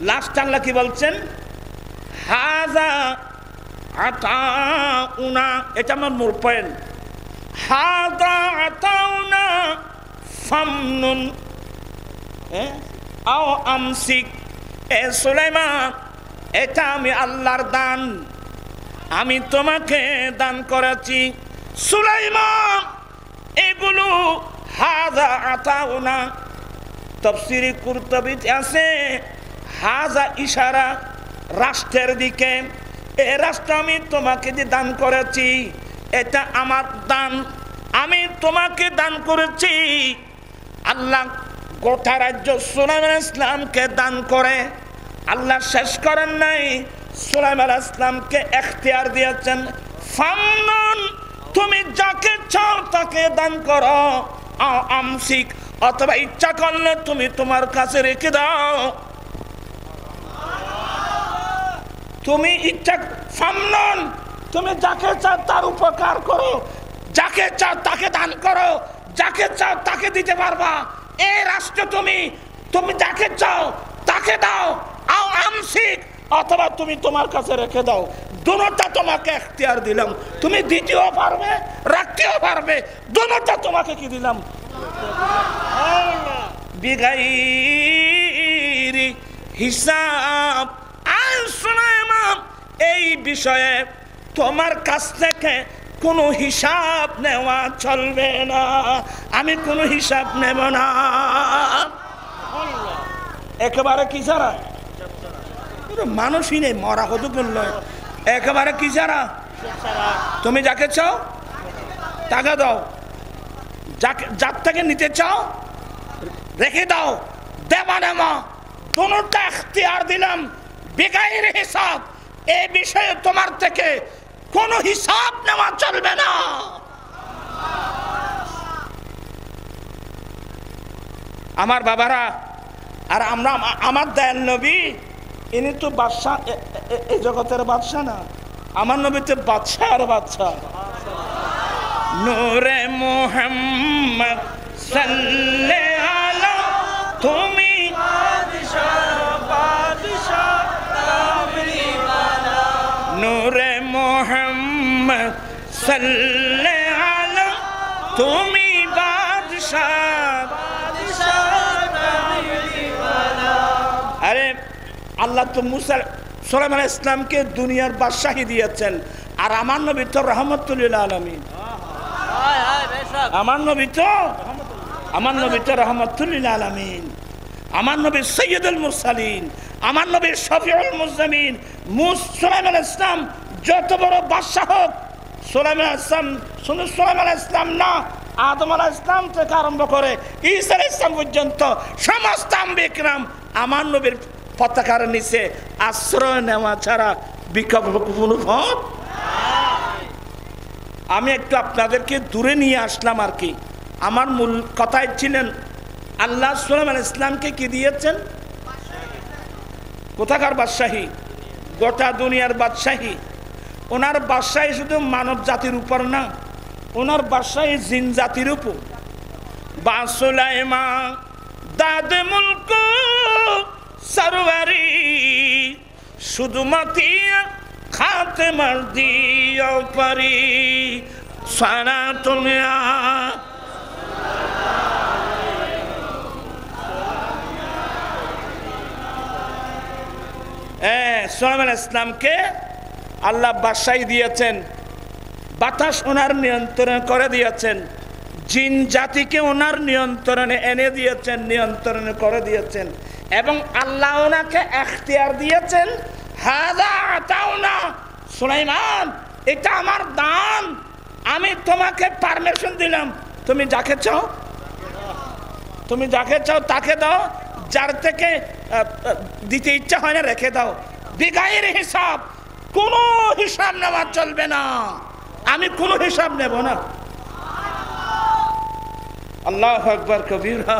লাস্ট আল্লাহ কি বলছেন? হাযা আতাউনা, এটা আমার মূল পয়েন্ট। হাযা আতাউনা ফামনুন আও আমসিক। এ সুলাইমান, এটা আমি আল্লাহর দান, আমি তোমাকে দান করেছি। সুলাইমান, এগুলো হাযা আতাউনা, তাফসীরে কুরতুবীতে আছে হাজা ইশারা রাষ্ট্রের দিকে। এই রাষ্ট্র আমি তোমাকে যে দান করেছি এটা আমার দান, আমি তোমাকে দান করেছি। আল্লাহ গোটা রাজ্য সুলাইমান আলাইহিস সালামকে দান করে আল্লাহ শেষ করেন নাই, সুলাইমান আলাইহিস সালামকে এখতিয়ার দিয়েছেন ফামনুন, তুমি যাকে চাও তাকে দান করো, আমসিক, অথবা ইচ্ছা করলে তুমি তোমার কাছে রেখে দাও। তুমি ইচ্ছা ফামনুন, তুমি যাকে চাও তার উপকার করো, যাকে চাও তাকে দান করো, যাকে চাও তাকে দিতে পারবা। এই রাষ্ট্র তুমি তুমি যাকে চাও তাকে দাও, আমসিক, অথবা তুমি তোমার কাছে রেখে দাও। দুটোটা তোমাকে এখতিয়ার দিলাম, তুমি দিতেও পারবে রাখতেও পারবে, দুটোটা তোমাকে কি দিলাম, বিগাইরি হিসাব। আর সুলাইমান এই বিষয়ে তোমার কাছ থেকে কোনো হিসাব নেওয়া চলবে না, আমি কোনো হিসাব নেব না। একেবারে কি ছাড়া মানুষই নেই, মরা হতো করলো একেবারে কি ছাড়া। তুমি যাকে চাও তাকে দাও, যার থেকে নিতে চাও রেখে দাও, দেবা নেমা দুটোটা এখতিয়ার দিলাম বেগাইর হিসাব। এই বিষয়ে তোমার থেকে কোনো হিসাব নেওয়া চলবে না। আমার বাবারা, আর আমরা আমার দয়াল নবী ইনি তো বাদশা, এই জগতের বাদশা না, আমার নবী তো বাদশা আর বাদশা। নূরে মুহাম্মদ সাল্লাল্লাহু আলাইহি, তুমি নূরে মুহাম্মদ সাল্লাল্লাহু আলাইহি, তুমি বাদশা। আরে আল্লাহ তো মুসা সুলাইমান আলাইহিস সালামকে দুনিয়ার বাদশাহী দিয়েছেন, আর আমার নবী তো রাহমাতুল লিল আলামিন। আমার নবী তো রাহমাতুল লিল আলামিন, আমার নবী সাইয়্যিদুল মুরসালিন, আমার নবী শফিউল মুজজামিন। সুলাইমান আলাইহিস সালাম যত বড় বাদশা হোক, সুলাইমান আলাইহিস সালাম শুধু সুলাইমান আলাইহিস সালাম না, আদম আলাইহিস সালাম থেকে আরম্ভ করে ঈসা আলাইহিস সালাম পর্যন্ত সমস্ত আম্বিয়া কিরাম আমার নবীর পতাকার নিচে আশ্রয় নেওয়া ছাড়া বিকল্প কোনো পথ। আমি একটু আপনাদেরকে দূরে নিয়ে আসলাম আর কি। আমার মূল কথাই ছিলেন আল্লাহ সুলাইমান আলাইহিস সালামকে কি দিয়েছেন, কোথাকার বাদশাহী, গোটা দুনিয়ার বাদশাহী। ওনার বাদশাহী শুধু মানব জাতির উপর না, ওনার বাদশাহী জিন জাতির উপর। বা সুলাইমান দাদ মুলক সরওয়ারি, শুধু মাতিয়া খাতে মার দিও পারি সানাতুনিয়া। সুলাইমান আলাইহিস সালামকে আল্লাহ বাদশাহী দিয়েছেন, বাতাস ওনার নিয়ন্ত্রণ করে দিয়েছেন, জিন জাতিকে ওনার নিয়ন্ত্রণে এনে দিয়েছেন, নিয়ন্ত্রণে করে দিয়েছেন, এবং আল্লাহ ওনাকে এখতিয়ার দিয়েছেন হাযা আতাউনা সুলাইমান, এটা আমার দান, আমি তোমাকে পারমিশন দিলাম, তুমি যাকে চাও তাকে দাও, যার থেকে দিতে ইচ্ছা হয় না রেখে দাও। বিগাইর হিসাব, কোনো হিসাব নেওয়া চলবে না, আমি কোনো হিসাব নেব না। আল্লাহু আকবার কবীরা।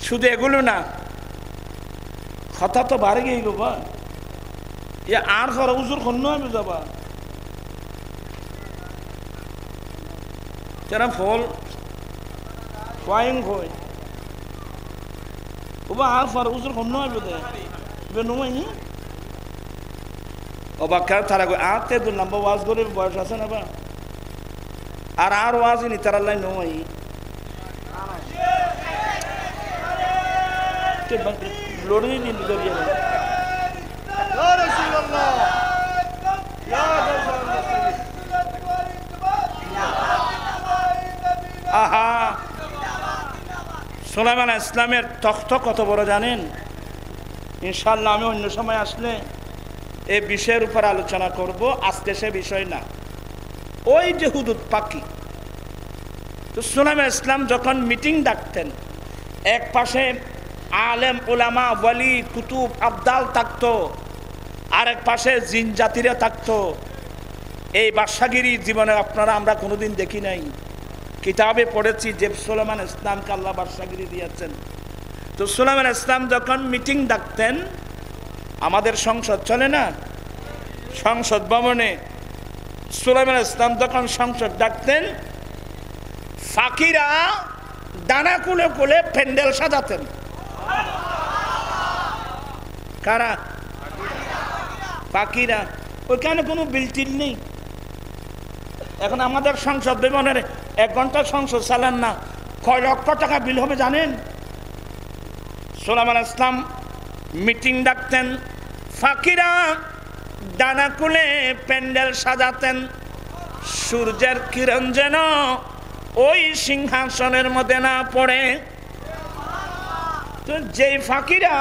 শুধু এগুলো না, কথা তো বাড়ে গিয়ে গো বা এ আর ঘরে উজুর খন্ন আমি যাবা যারা ফল ফাইং হয় ওবা আর ফর উজুর খন্ন আমি দে বে নয় ওবা কার তারা গো আতে দু নম্বর ওয়াজ করে বয়স আছে না বা আর ওয়াজই নি তারা লাই নয় কে লোড়ি নি দরিয়া ইয়া রাসূলুল্লাহ ইয়া রাসূলুল্লাহ আহা সুলাইমান আলাইহিস সালামের তখ্ত কত বড় জানেন? ইনশাআল্লাহ আমি অন্য সময় আসলে এই বিষয়ের উপর আলোচনা করব, আজকে সে বিষয় না। ওই যে হুদুদ পাখি, তো সুলাইমান আলাইহিস সালাম যখন মিটিং ডাকতেন, এক পাশে আলেম উলামা ওয়ালি কুতুব আবদাল থাকতো, আরেক পাশে জিন জাতিরা থাকতো। এই বাদশাগিরি জীবনে আপনারা আমরা কোনোদিন দেখি নাই, কিতাবে পড়েছি যে সুলাইমান আলাইহিস সালামকে আল্লাহ বাদশাগিরি দিয়েছেন। তো সুলাইমান আলাইহিস সালাম যখন মিটিং ডাকতেন, আমাদের সংসদ চলে না, সংসদ ভবনে সুলাইমান আলাইহিস সালাম যখন সংসদ ডাকতেন, ফাকিরা ডানা কুলে কুলে প্যান্ডেল সাজাতেন। কারা? ফাকিরা। ওইখানে কোনো বিলটিল নেই। এখন আমাদের সংসদ ভবনের 1 ঘন্টা সংসদ চালান না, কয় লক্ষ টাকা বিল হবে জানেন? সুলাইমান আলাইহিস সালাম মিটিং ডাকতেন, ফাকিরা ডানা কুলে প্যান্ডেল সাজাতেন, সূর্যের কিরণ যেন ওই সিংহাসনের মধ্যে না পড়ে। তো যেই ফাকিরা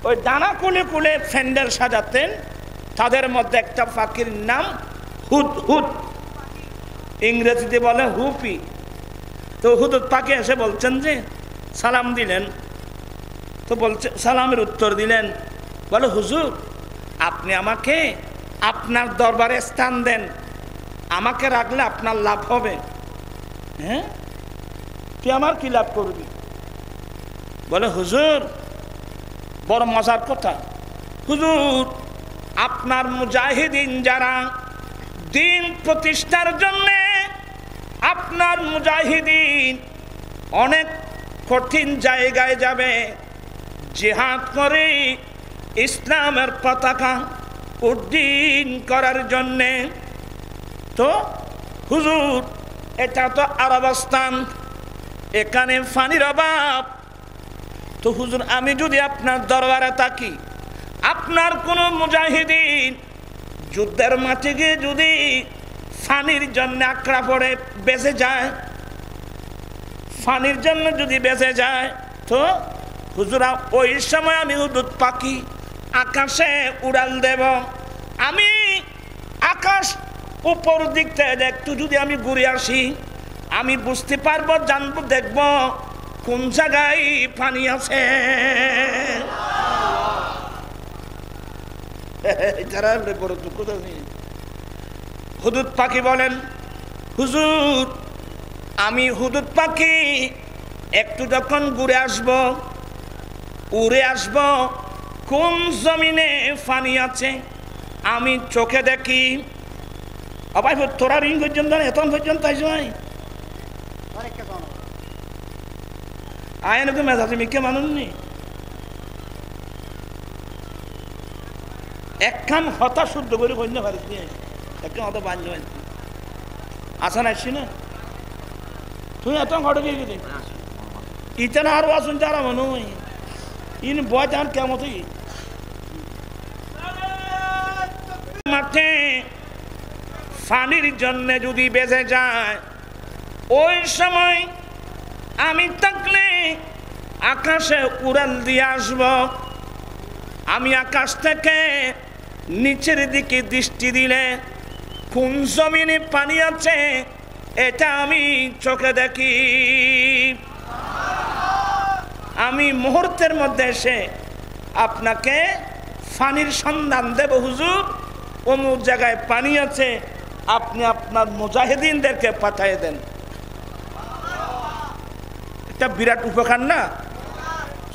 ওই ডানা কুলে কুলে প্যান্ডেল সাজাতেন, তাদের মধ্যে একটা ফাকির নাম হুদহুদ, ইংরেজিতে বলে হুপি। তো হুদহুদ পাখি এসে বলছেন যে, সালাম দিলেন, তো বলছে, সালামের উত্তর দিলেন, বলে হুজুর আপনি আমাকে আপনার দরবারে স্থান দেন, আমাকে রাখলে আপনার লাভ হবে। হ্যাঁ, তুই আমার কি লাভ করবি? বলে হুজুর বড় মজার কথা, হুজুর আপনার মুজাহিদিন যারা দিন প্রতিষ্ঠার জন্য, আপনার মুজাহিদিন অনেক কঠিন জায়গায় যাবে, জিহাদ করে ইসলামের পতাকা উড্ডীন করার জন্যে। তো হুজুর এটা তো আরবস্থান, এখানে পানির অভাব। তো হুজুর আমি যদি আপনার দরবারে থাকি, আপনার কোনো মুজাহিদিন যুদ্ধের মাঠে গিয়ে যদি পানির জন্য আকড়া পড়ে বেঁচে যায়, পানির জন্য যদি বেঁচে যায়, তো হুজুরা ওই সময় আমি হুদুদ পাখি আকাশে উড়াল দেব। আমি আকাশ উপর দিক থেকে একটু যদি আমি ঘুরে আসি, আমি বুঝতে পারবো, জানবো, দেখব কোন জায়গায় পানি আছে। হুদুদ পাখি বলেন, হুজুর আমি হুদুদ পাখি একটু যখন ঘুরে আসব, উড়ে আসব, কোন জমিনে পানি আছে আমি চোখে দেখি। আবার তোরা রিং পর্যন্ত এত পর্যন্ত আয় না, তো মেজাজে মিকে মানুষ নেই। একখান হতা শুদ্ধ করে কন্য ভারত নিয়ে একখান হতা বাঞ্জ আসা নাইছি না, তুই এত ঘটে গিয়ে গেলি ইতেন আরো আসুন যারা মনে হয় ইন বয় যান কেমন মাঠে পানির জন্য যদি বেঁচে যায়, ওই সময় আমি থাকলে আকাশে উড়াল দিয়ে আসব। আমি আকাশ থেকে নিচের দিকে দৃষ্টি দিলে কোন জমিনে পানি আছে এটা আমি চোখে দেখি। আমি মুহূর্তের মধ্যে এসে আপনাকে পানির সন্ধান দেব। হুজুর অমুক জায়গায় পানি আছে, আপনি আপনার মুজাহিদিনদেরকে পাঠিয়ে দেন। এটা বিরাট উপকার না?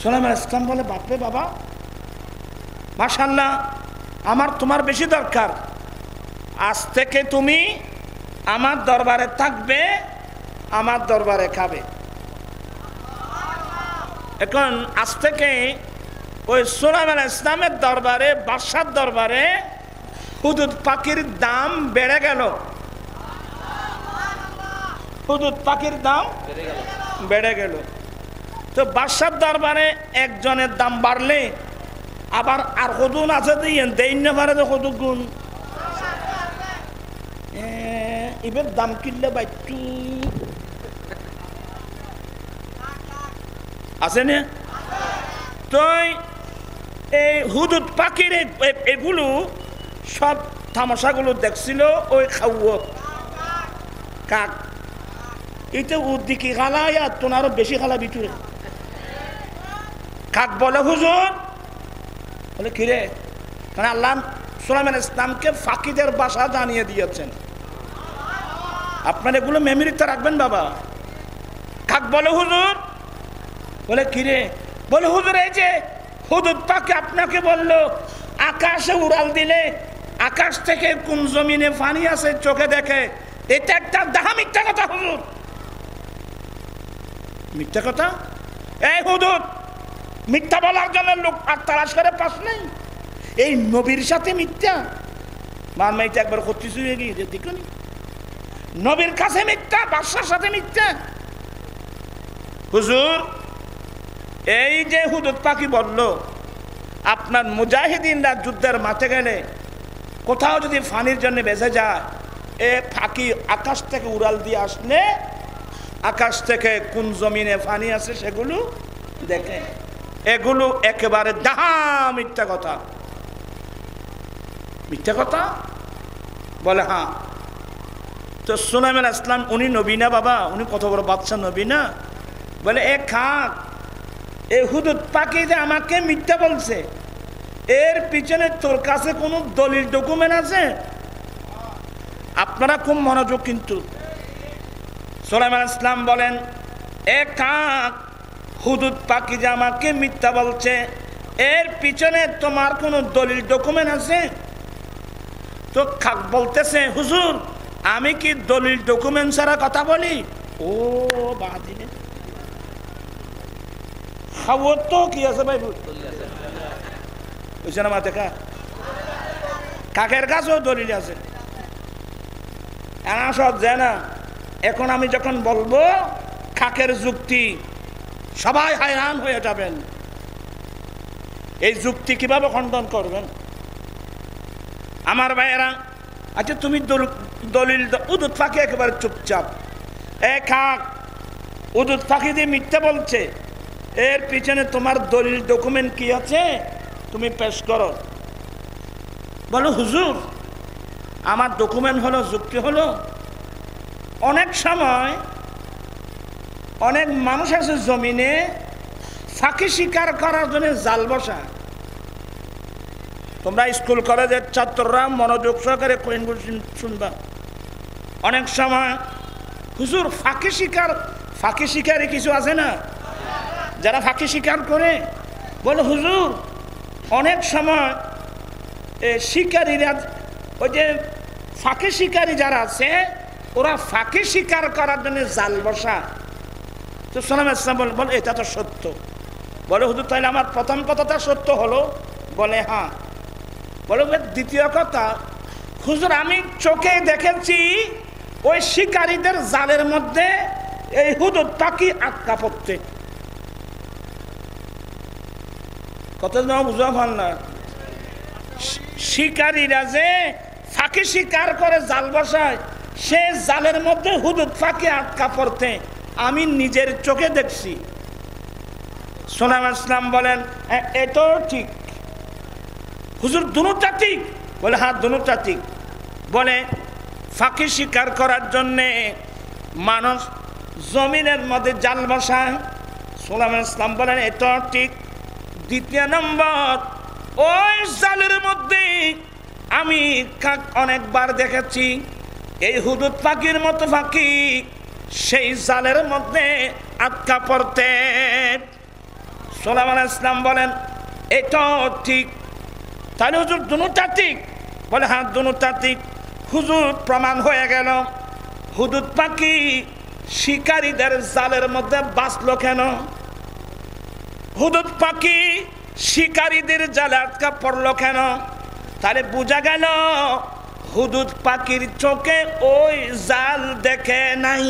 সুলাইমান আলাইহিস সালাম বলে, বাপরে বাবা, মাশাআল্লাহ, আমার তোমার বেশি দরকার। আজ থেকে তুমি আমার দরবারে থাকবে, আমার দরবারে খাবে। এখন আজ থেকে ওই সুলাইমান আলাইহিস সালামের দরবারে, বাদশার দরবারে হুদুদ পাখির দাম বেড়ে গেল। হুদুদ পাখির দাম বেড়ে গেল। তো বাদশার দরবারে একজনের দাম বাড়লে আবার আর হুদুন আছে দেই না পারে, তো হুদুদ গুণ এবার দাম কিনলে বাইটু আছে না? তো এই হুদুদ পাখির এগুলো সব তামাশাগুলো দেখছিল ওই খাওয়া কাক। এটা উদ্দিকি খালায় আর তোর আরো বেশি খালা ভিতরে। কাক বলে হুজুর, বলে কিরে, কারণ আল্লাহ সুলাইমান ইসলামকে ফাঁকিদের ভাষা জানিয়ে দিয়েছেন, আপনার এগুলো মেমোরিতে রাখবেন বাবা। কাক বলে হুজুর, বলে কিরে, বলে হুজুর এই যে হুদুদ পাখি আপনাকে বললো আকাশে উড়াল দিলে আকাশ থেকে কোন জমিনে পানি আছে চোখে দেখে, এটা একটা দাহা মিথ্যা কথা হুজুর। মিথ্যা কথা? এই হুদুদ, মিথ্যা বলার জন্য লোক আর তালাশ করে পাস নাই। এই নবীর সাথে মিথ্যা, মার মাইটা একবার করতেছি দেখুন, নবীর কাছে মিথ্যা, বাদশার সাথে মিথ্যা। হুজুর এই যে হুদুদ পাখি বলল আপনার মুজাহিদিনরা যুদ্ধের মাঠে গেলে কোথাও যদি ফানির জন্য বেঁচে যায়, এ ফাঁকি আকাশ থেকে উড়াল দিয়ে আসলে আকাশ থেকে কোন জমিনে পানি আছে সেগুলো দেখে। এগুলো একেবারে ডাহা মিথ্যা কথা। মিথ্যা কথা বলে? হ্যাঁ। তো সুলাইমান ইসলাম উনি নবী না বাবা? উনি কত বড় বাদশা, নবী না? বলে এ খাক, এ হুদুদ পাখি যে আমাকে মিথ্যা বলছে, এর পিছনে তোর কাছে কোনো দলিল ডকুমেন্ট আছে? আপনারা খুব মনোযোগ কিন্তু। সুলাইমান ইসলাম বলেন এ কাক, হুদুদ পাখি যে আমাকে মিথ্যা বলছে, এর পিছনে তোমার কোনো দলিল ডকুমেন্ট আছে? তো কাক বলতেছে হুজুর আমি কি দলিল ডকুমেন্ট ছাড়া কথা বলি? ও বাদিনে খাওয়ার তো কি আছে ভাই, বুঝছে না? মাথা কাকের কাছেও দলিল আছে। সব যায় না। এখন আমি যখন বলবো কাকের যুক্তি, সবাই হায়রান হয়ে যাবেন। এই যুক্তি কিভাবে খণ্ডন করবেন আমার ভাইয়েরা? আচ্ছা তুমি দলিল, উদুদ পাখি একেবারে চুপচাপ। এ কাক, উদুদ পাখি দিয়ে মিথ্যা বলছে, এর পিছনে তোমার দলিল ডকুমেন্ট কি আছে তুমি পেশ করো। বলো হুজুর আমার ডকুমেন্ট হলো, যুক্তি হলো, অনেক সময় অনেক মানুষ আছে জমিনে ফাঁকি শিকার করার জন্য জাল বসা। তোমরা স্কুল কলেজের ছাত্ররা মনোযোগ সহকারে শুনবা। অনেক সময় হুজুর ফাঁকি শিকারে কিছু আছে না, যারা ফাঁকি শিকার করে, বলে হুজুর অনেক সময় শিকারীরা, ওই যে ফাঁকি শিকারী যারা আছে ওরা ফাঁকি শিকার করার জন্য জাল বসা। তো সুলাইমান ইসলাম বলে এটা তো সত্য। বলে হুজুর তাহলে আমার প্রথম কথাটা সত্য হলো? বলে হ্যাঁ। বলে দ্বিতীয় কথা, হুজুর আমি চোখে দেখেছি ওই শিকারীদের জালের মধ্যে এই হুদুদ পাখি আটকা পড়তে। কত বুঝা ভাল না? শিকারীরা যে ফাঁকি শিকার করে জাল বসায়, সে জালের মধ্যে হুদুদ পাখি আটকা পড়তে আমি নিজের চোখে দেখছি। সুলাইমান ইসলাম বলেন এটাও ঠিক। হুজুর দুটোটা ঠিক? বলে হ্যাঁ দুটোটা ঠিক। বলে ফাঁকি শিকার করার জন্যে মানুষ জমিনের মধ্যে জাল বসায়। সুলাইমান ইসলাম বলেন এটাও ঠিক। দ্বিতীয় নম্বর, ওই জালের মধ্যে আমি কাক অনেকবার দেখেছি, এই হুদুদ পাখির মতো পাখি সেই জালের মধ্যে আটকা পড়তে। সুলাইমান ইসলাম বলেন এটাও ঠিক। তাহলে হুজুর দুটোটা ঠিক? বলে হ্যাঁ দুটোটা ঠিক। হুজুর প্রমাণ হয়ে গেল হুদুদ পাখি শিকারীদের জালের মধ্যে বাঁচলো কেন? হুদুদ পাখি শিকারীদের জালে আটকা পড়লো কেন? তাহলে বোঝা গেল হুদুদ পাখির চোখে ওই জাল দেখে নাই।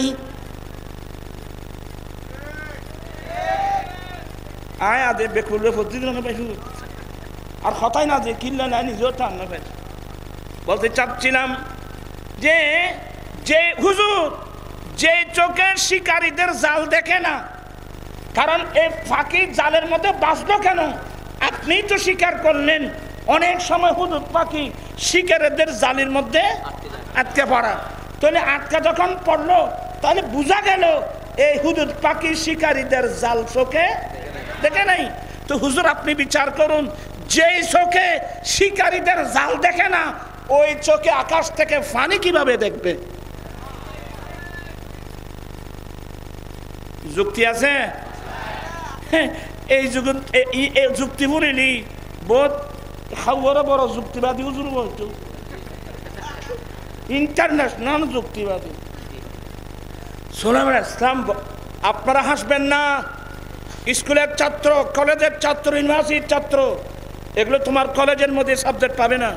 আয় আদে বেকুলে প্রতিদিন আর হতাই না যে কিনলে না নিজেও টান না পাই। বলতে চাচ্ছিলাম যে যে হুজুর যে চোখে শিকারীদের জাল দেখে না, কারণ এই ফাঁকি জালের মধ্যে বাঁচলো কেন? আপনিই তো স্বীকার করলেন অনেক সময় হুদুদ পাখি শিকারীদের জালের মধ্যে আটকে পড়া। তাহলে আটকা যখন পড়লো তাহলে বোঝা গেল এই হুদুদ পাখি শিকারীদের জাল চোখে দেখে নাই। তো হুজুর আপনি বিচার করুন, যেই চোখে শিকারীদের জাল দেখে না ওই চোখে আকাশ থেকে পানি কিভাবে দেখবে? যুক্তি আছে? এই যুক্তি বলিনি বোধ খাওয়ারও বড় যুক্তিবাদী হুজুর বলতো, ইন্টারন্যাশনাল যুক্তিবাদী। সোলাইমান ইসলাম আপনারা হাসবেন না, স্কুলের ছাত্র, কলেজের ছাত্র, ইউনিভার্সিটির ছাত্র, এগুলো তোমার কলেজের মধ্যে সাবজেক্ট পাবে না,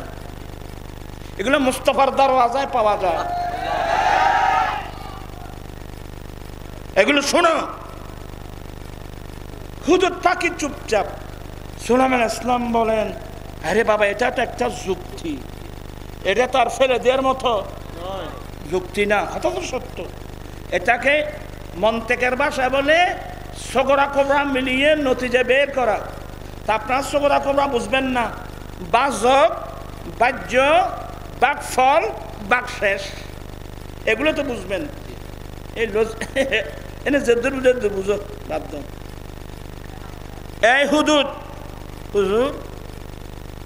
এগুলো মুস্তাফার দরওয়াজায় পাওয়া যায়। এগুলো শোনো। হুদুদ পাখি চুপচাপ। সোলাইমান ইসলাম বলেন, আরে বাবা এটা তো একটা যুক্তি, এটা তো আর ফেলে দেওয়ার মতো যুক্তি না, কথা তো সত্য। এটাকে মন্তেকের ভাষায় বলে সগরা কোবরা মিলিয়ে নতিজা বের করা। তা আপনার সগরা কোবরা বুঝবেন না, বাজক, বাহ্য, বাকফল, বাকশেষ, এগুলো তো বুঝবেন। এই এনে যে বুঝো বাধ্য। এই হুদুদ হুজুর,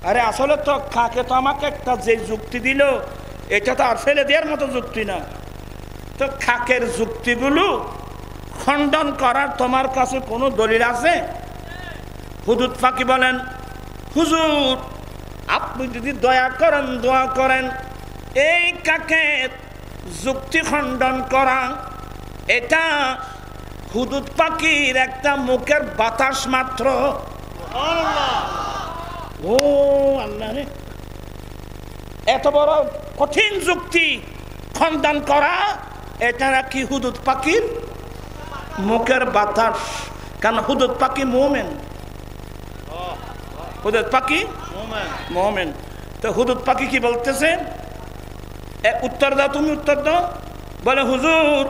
আরে আসলে তো কাকে তো আমাকে একটা যে যুক্তি দিল এটা তো আর ফেলে দেওয়ার মতো যুক্তি না। তো খাকের যুক্তিগুলো খণ্ডন করার তোমার কাছে কোনো দলিল আছে? হুদুদ ফাঁকি বলেন, হুজুর আপনি যদি দয়া করেন, দোয়া করেন, এই কাকের যুক্তি খণ্ডন করা এটা হুদুদ পাখির একটা মুখের বাতাস মাত্র। ও আল্লাহ রে, এত বড় কঠিন যুক্তি খণ্ডন করা এটা কি হুদুদ পাখির মুখের বাতাস? কারণ হুদুদ পাখি মুমিন, হুদুদ পাখি মুমিন। তো হুদুদ পাখি কি বলতেছে? উত্তর দাও, তুমি উত্তর দাও। বলে হুজুর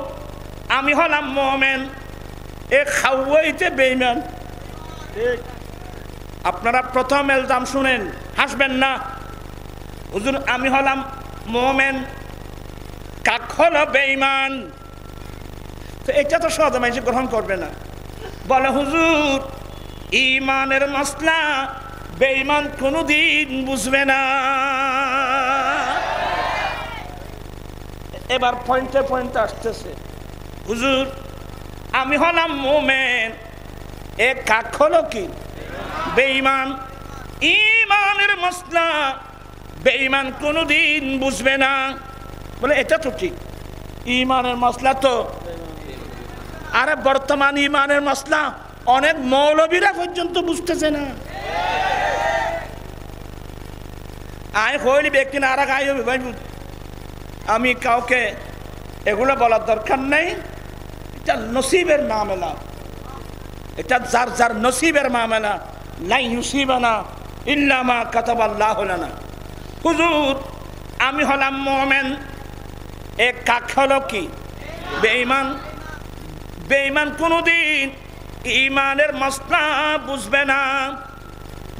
আমি হলাম মুমিন, এ খাওয়াইতে বেঈমান। আপনারা প্রথম এলজাম শুনেন, হাসবেন না। হুজুর আমি হলাম মুমিন, কাক হলো বেঈমান। তো এটা তো সহজে মানুষ গ্রহণ করবে না। বলে হুজুর ঈমানের মসলা বেঈমান কোনোদিন বুঝবে না। এবার পয়েন্টে পয়েন্টে আসতেছে, হুজুর আমি হলাম মুমিন, এ কাক হলো কি বেঈমান। ঈমানের মসলা বেঈমান কোনোদিন বুঝবে না। বলে এটা তো ঠিক, ঈমানের মসলা তো। আরে বর্তমান ঈমানের মসলা অনেক মৌলবীরা পর্যন্ত বুঝতেছে না। আয় হইলি ব্যক্তি না, আর আয় হবে ভাই। আমি কাউকে এগুলো বলার দরকার নেই, এটা নসিবের মামলা, এটা যার যার নসিবের মামলা। লা ইউসিবানা ইল্লা মা কাতাবাল্লাহু লানা। হুজুর আমি হলাম মুমিন, এ কাক হলো কি বেঈমান। বেঈমান কোনোদিন ঈমানের মসলা বুঝবে না।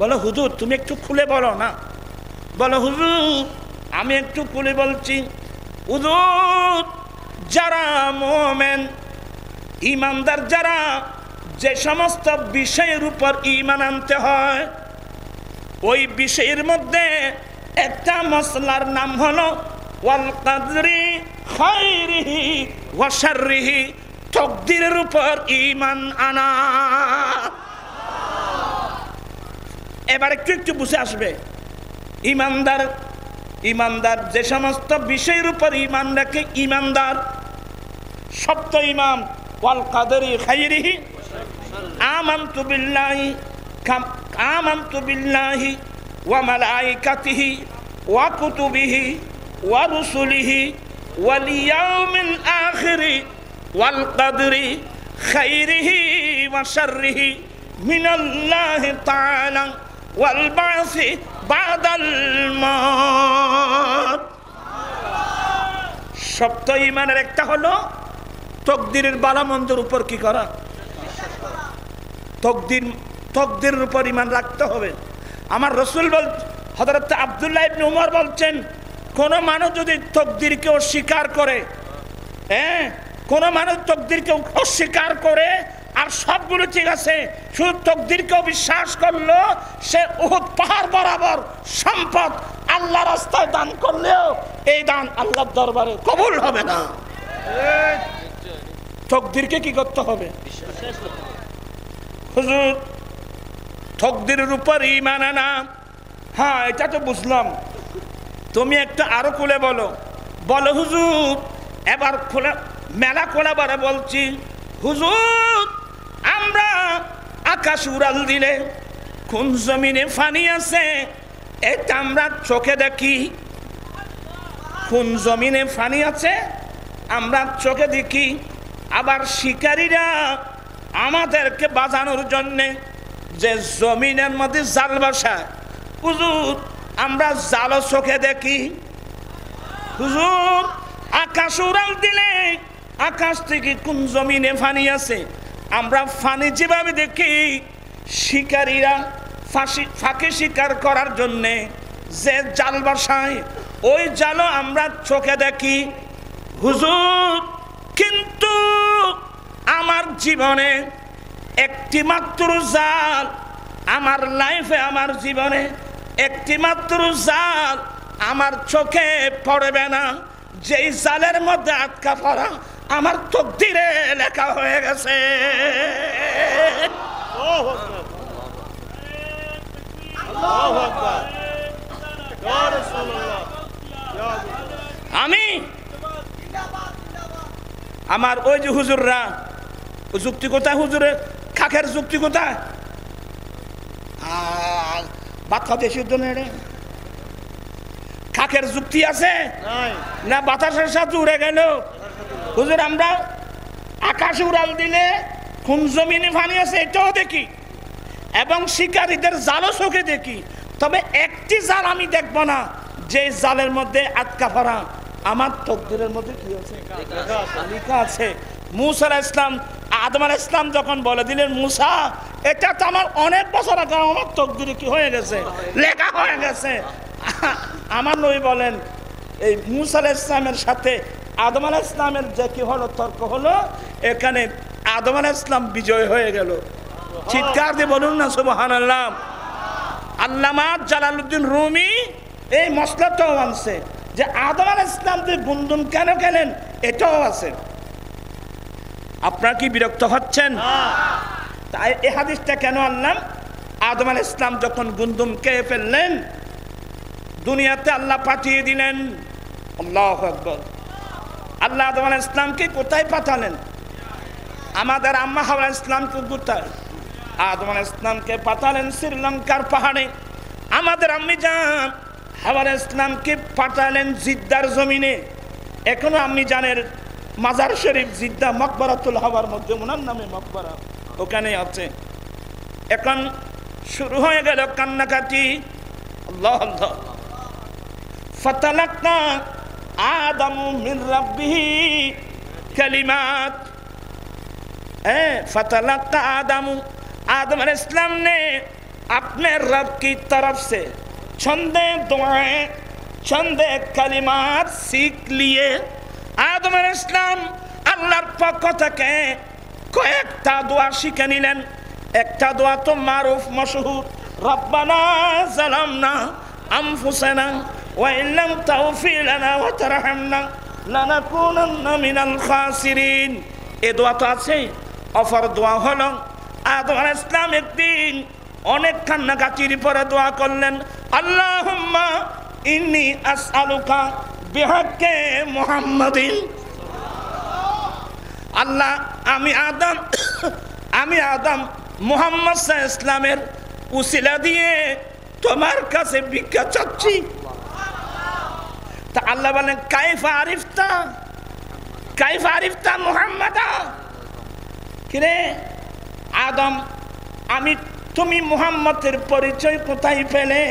বলো হুজুর তুমি একটু খুলে বলো না। বলো হুজুর আমি একটু খুলে বলছি। হুজুর যারা মুমিন ঈমানদার, যারা যে সমস্ত বিষয়ের উপর ঈমান আনতে হয় ওই বিষয়ের মধ্যে একটা মসলার নাম হলো ওয়াল কদরি খায়রিহি ওয়া শাররিহি, তকদিরের উপর ঈমান আনা। এবার একটু একটু বুঝে আসবে। ঈমানদার, ঈমানদার যে সমস্ত বিষয়ের উপর ঈমান রাখে ঈমানদার, সপ্ত ঈমান। ওয়াল কদরি খায়রিহি আমানতু বিল্লাহি, আমানতু বিল্লাহি ওয়া মালাইকাতিহি ওয়া কুতুবিহি ওয়া রুসুলিহি ওয়াল ইয়াউমিল আখিরি ওয়াল কদরি খায়রিহি ওয়া শাররিহি মিনাল্লাহি তাআলা ওয়াল বা'সি বাদাল মাউত। সপ্ত ঈমানের একটা হলো তকদিরের ভালো মন্দের উপর কি করা, তকদিরের উপর ঈমান রাখতে হবে। আমার রাসূল হযরত আব্দুল্লাহ ইবনে উমর বলছেন, কোন মানুষ যদি তকদিরকে অস্বীকার করে, কোন মানুষ তকদিরকে অস্বীকার করে আর সবগুলো ঠিক আছে, শুধু তকদিরকেও বিশ্বাস করলো, সে উহুদ পাহাড় বরাবর সম্পদ আল্লাহ রাস্তায় দান করলেও এই দান আল্লাহর দরবারে কবুল হবে না। তকদিরকে কি করতে হবে? হুজুর তকদিরের উপর ঈমান আনা, হ্যাঁ এটা তো বুঝলাম, তুমি একটা আরো খুলে বলো। বলো হুজুর, এবার খোলা মেলা খোলাবারে বলছি। হুজুর আমরা আকাশ উড়াল দিলে কোন জমিনে পানি আছে এটা আমরা চোখে দেখি। কোন জমিনে পানি আছে আমরা চোখে দেখি। আবার শিকারীরা আমাদেরকে বাঁচানোর জন্যে যে জমিনের মধ্যে জাল বসায়, হুজুর আমরা জালও চোখে দেখি। হুজুর আকাশ উড়াল দিলে আকাশ থেকে কোন জমিনে পানি আছে আমরা পানি যেভাবে দেখি, শিকারীরা ফাঁকি শিকার করার জন্যে যে জাল বসায় ওই জালও আমরা চোখে দেখি। হুজুর কিন্তু আমার জীবনে একটি মাত্র জাল, আমার লাইফে আমার জীবনে একটি মাত্র জাল আমার চোখে পড়বে না, যেই জালের মধ্যে আটকা পড়া আমার তকদিরে লেখা হয়ে গেছে। আমি আমার ওই যে হুজুররা যুক্তি কোথায়? হুজুরে খাখের যুক্তি কোথায়? ভাত খাতে সিদ্ধ নেই, খাখের যুক্তি আছে না? বাতাসের সাথে উড়ে গেল। হুজুর আমরা আকাশে উড়াল দিলে কোন জমিনে পানি আছে এটাও দেখি, এবং শিকারীদের জালও চোখে দেখি, তবে একটি জাল আমি দেখব না যে জালের মধ্যে আটকা পড়া আমার তকদিরের মধ্যে কি আছে লেখা আছে। মূসা আলাইহিস সালাম আদম আলাইহিস সালাম যখন বলে দিলেন, মূসা এটা তো আমার অনেক বছর আগে আমার তকদিরে কি হয়ে গেছে, লেখা হয়ে গেছে। আমার নবী বলেন এই মূসা আলাইহিস সালামের সাথে আদম আলাইহিস সালামের যে কি হলো তর্ক হলো, এখানে আদম আলাইহিস সালাম বিজয় হয়ে গেল। চিৎকার দিয়ে বলুন না সুবহানাল্লাহ। আল্লামা জালালউদ্দিন রুমি এই মসলাটাও আনছে যে আদম আলাইহিস সালাম যে গুনগুন কেন গেলেন এটাও আছে। আপনারা কি বিরক্ত হচ্ছেন? তাই এই হাদিসটা কেন আনলাম? আদম আলাইহিস সালাম যখন গুনগুন খেয়ে ফেললেন, দুনিয়াতে আল্লাহ পাঠিয়ে দিলেন। আল্লাহু আকবার। আল্লাহ আদম আলাইহিস সালামকে কোথায় পাঠালেন? আমাদের আম্মা হাওয়া আলাইহিস সালামকে কোথায়? আদম আলাইহিস সালামকে পাঠালেন শ্রীলঙ্কার পাহাড়ে। আমাদের আম্মি জান হাওয়া আলাইহিস সালামকে পাঠালেন জিদ্দার জমিনে। এখনো আম্মি জানের মাজার শরীফ জিদ্দা মকবরাতুল হাওয়ার মধ্যে ওনার নামে মকবরা ওখানে আছে। এখন শুরু হয়ে গেল কান্নাকাটি। আল্লাহ আল্লাহ। ফাতালাক্কা आदमु मिन रब्बिही कलिमात। फतलक्का आदमु, आदम अलैहिस्सलाम ने अपने रब की तरफ से चंदे दुआएं, चंदे कलिमात सीख लिए। आदम अलैहिस्सलाम আল্লাহর পক্ষ থেকে কয়েকটা দোয়া শিখে নিলেন। একটা দোয়া তো মারুফ মশহুর, রব্বানা যালামনা আনফুসানা ওয়া ইন লাম তাগফির লানা ওয়া তারহামনা লানাকুনান্না মিনাল খাসিরিন। এই দোয়া তো আছে। অপর দোয়া হলো আদম আলাইহিস সালাম একদিন অনেক কান্নাকাটির পরে দোয়া করলেন, আল্লাহুম্মা ইন্নী আসআলুকা বিহাক্কে মুহাম্মাদিন। আল্লাহ আমি আদম মুহাম্মদ সাল্লাল্লাহু আলাইহি ওয়াসাল্লামের উসিলা দিয়ে তোমার কাছে ভিক্ষা চাচ্ছি। তা আল্লাহ বলেন কাইফা আরিফতা মুহাম্মাদা। কিরে আদম, তুমি মুহাম্মদের পরিচয় কোথায় পেলে?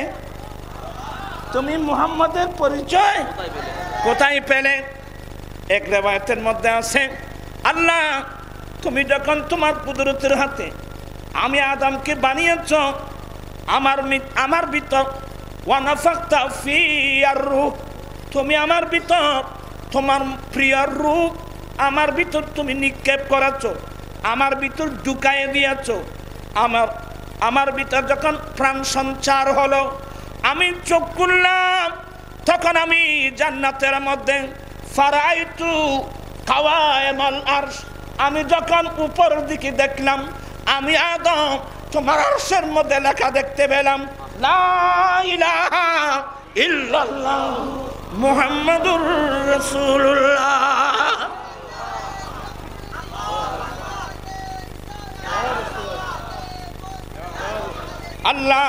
তুমি মুহাম্মদের পরিচয় কোথায় পেলে? এক রিওয়ায়াতের মধ্যে আছে, আল্লাহ তুমি যখন তোমার কুদরতের হাতে আমি আদমকে বানিয়েছ আমার ভিতর, ওয়া নাফাখতা ফিয়ার রূহ, তুমি আমার ভিতর তোমার প্রিয় রূহ আমার ভিতর তুমি নিক্ষেপ করেছো, আমার ভিতর ঢুকাইয়ে দিয়েছো। আমার ভিতর যখন প্রাণ সঞ্চার হলো, আমি চোখ খুললাম, তখন আমি জান্নাতের মধ্যে ফারাইতু কাওয়াইমাল আরশ, আমি যখন উপরের দিকে দেখলাম, আমি আদম তোমার আরশের মধ্যে লেখা দেখতে পেলাম, লা ইলাহা ইল্লাল্লাহ মুহাম্মাদুর রাসূলুল্লাহ। আল্লাহ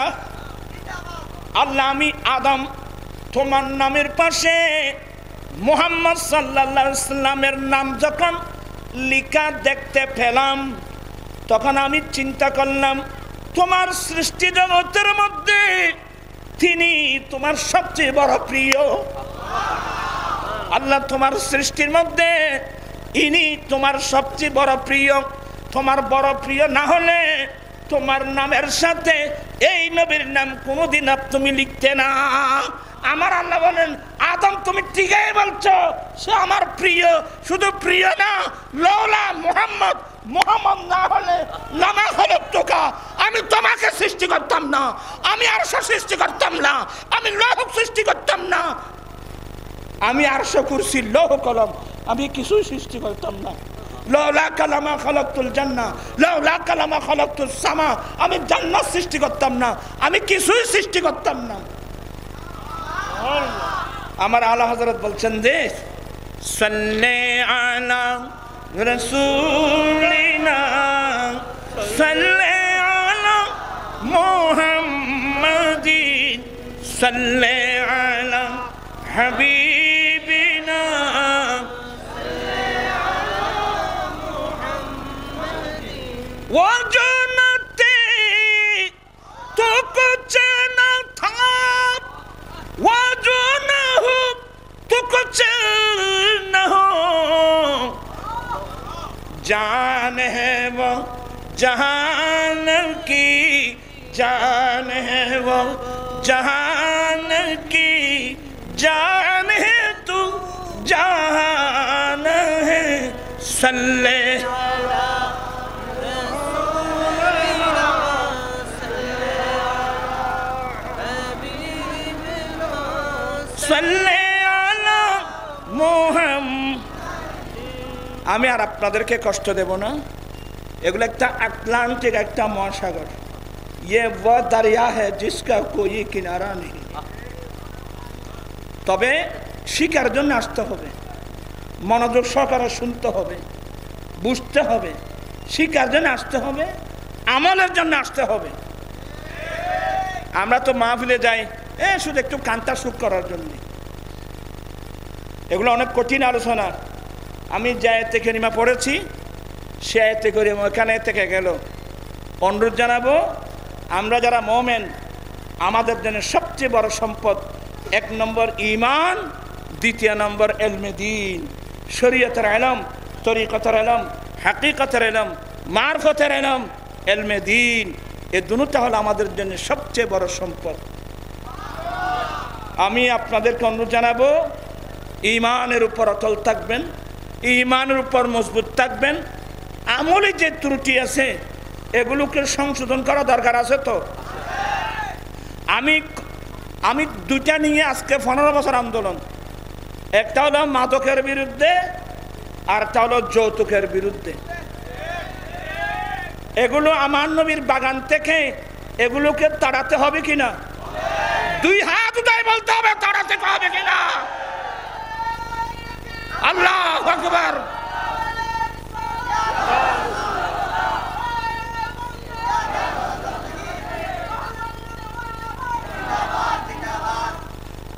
আল্লাহ আমি আদম তোমার নামের পাশে মুহাম্মদ সাল্লাল্লাহু আলাইহি সাল্লামের নাম যখন লেখা দেখতে পেলাম, তখন আমি চিন্তা করলাম, তোমার সৃষ্টি জগতের মধ্যে তিনি তোমার সবচেয়ে বড় প্রিয়। আল্লাহ তোমার সৃষ্টির মধ্যে ইনি তোমার সবচেয়ে বড় প্রিয়। তোমার বড় প্রিয় না হলে তোমার নামের সাথে এই নবীর নাম কোনোদিন তুমি লিখতে না। আমার আল্লাহ বলেন, আদম তুমি ঠিকই বলছো, সে আমার প্রিয়। শুধু প্রিয় না, লওলা মুহাম্মদ, মুহাম্মদ না হলে লামা খলাকতুকা, আমি তোমাকে সৃষ্টি করতাম না, আমি আরশ সৃষ্টি করতাম না, আমি লৌহ সৃষ্টি করতাম না, আমি আরশ কুরসি লৌহ কলম আমি কিছুই সৃষ্টি করতাম না। লাউলা কালামা খালাকতুল জান্নাহ, লাউলা কালামা খালাকতুস সামা, আমি জান্নাত সৃষ্টি করতাম না, আমি কিছুই সৃষ্টি করতাম না। আমার আলা হযরত বলছেন যে সাল্লি আলা রাসূলিনা সাল্লি আলা মুহাম্মাদিন সাল্লি আলা হাবিবিনা वो जन्नते तो कुछ न था, वो जो न हो तो कुछ न हो, जान है वो जहान की, जान है वो जहान की, जान है तू जहान है, सल्ले আমি আর আপনাদেরকে কষ্ট দেব না। এগুলো একটা আটলান্টিক একটা মহাসাগর, ये वो दरिया है जिसका कोई किनारा नहीं। তবে শিকার জন্য আসতে হবে, মনোযোগ সহকারে শুনতে হবে, বুঝতে হবে, শিকার জন্য আসতে হবে, আমলের জন্য আসতে হবে। আমরা তো মাহফিলে যাই শুধু একটু কান্তা সুখ করার জন্য। এগুলো অনেক কঠিন আলোচনা। আমি যে আয়াতে কারিমা পড়েছি সে আয়াতে কারিমা ওখানে থেকে গেল। অনুরোধ জানাবো, আমরা যারা মুমিন, আমাদের জন্য সবচেয়ে বড় সম্পদ 1 নম্বর ঈমান, 2 নম্বর ইলমে দ্বীন, শরীয়তের ইলম, তরিকতের ইলম, হাকিকতের ইলম, মারফতের ইলম, ইলমে দ্বীন। এই দুটোটা হলো আমাদের জন্য সবচেয়ে বড় সম্পদ। আমি আপনাদেরকে অনুরোধ জানাবো, ঈমানের উপর অটল থাকবেন, ঈমানের উপর মজবুত থাকবেন। আমলে যে ত্রুটি আছে এগুলোকে সংশোধন করা দরকার আছে। তো আমি দুইটা নিয়ে আজকে 15 বছর আন্দোলন, একটা হলো মাদকের বিরুদ্ধে আর একটা হলো যৌতুকের বিরুদ্ধে। এগুলো আমার নবীর বাগান থেকে এগুলোকে তাড়াতে হবে কিনা, 2 হাত উঠাই বলতে হবে তাড়াতে হবে কিনা। আল্লাহু আকবার।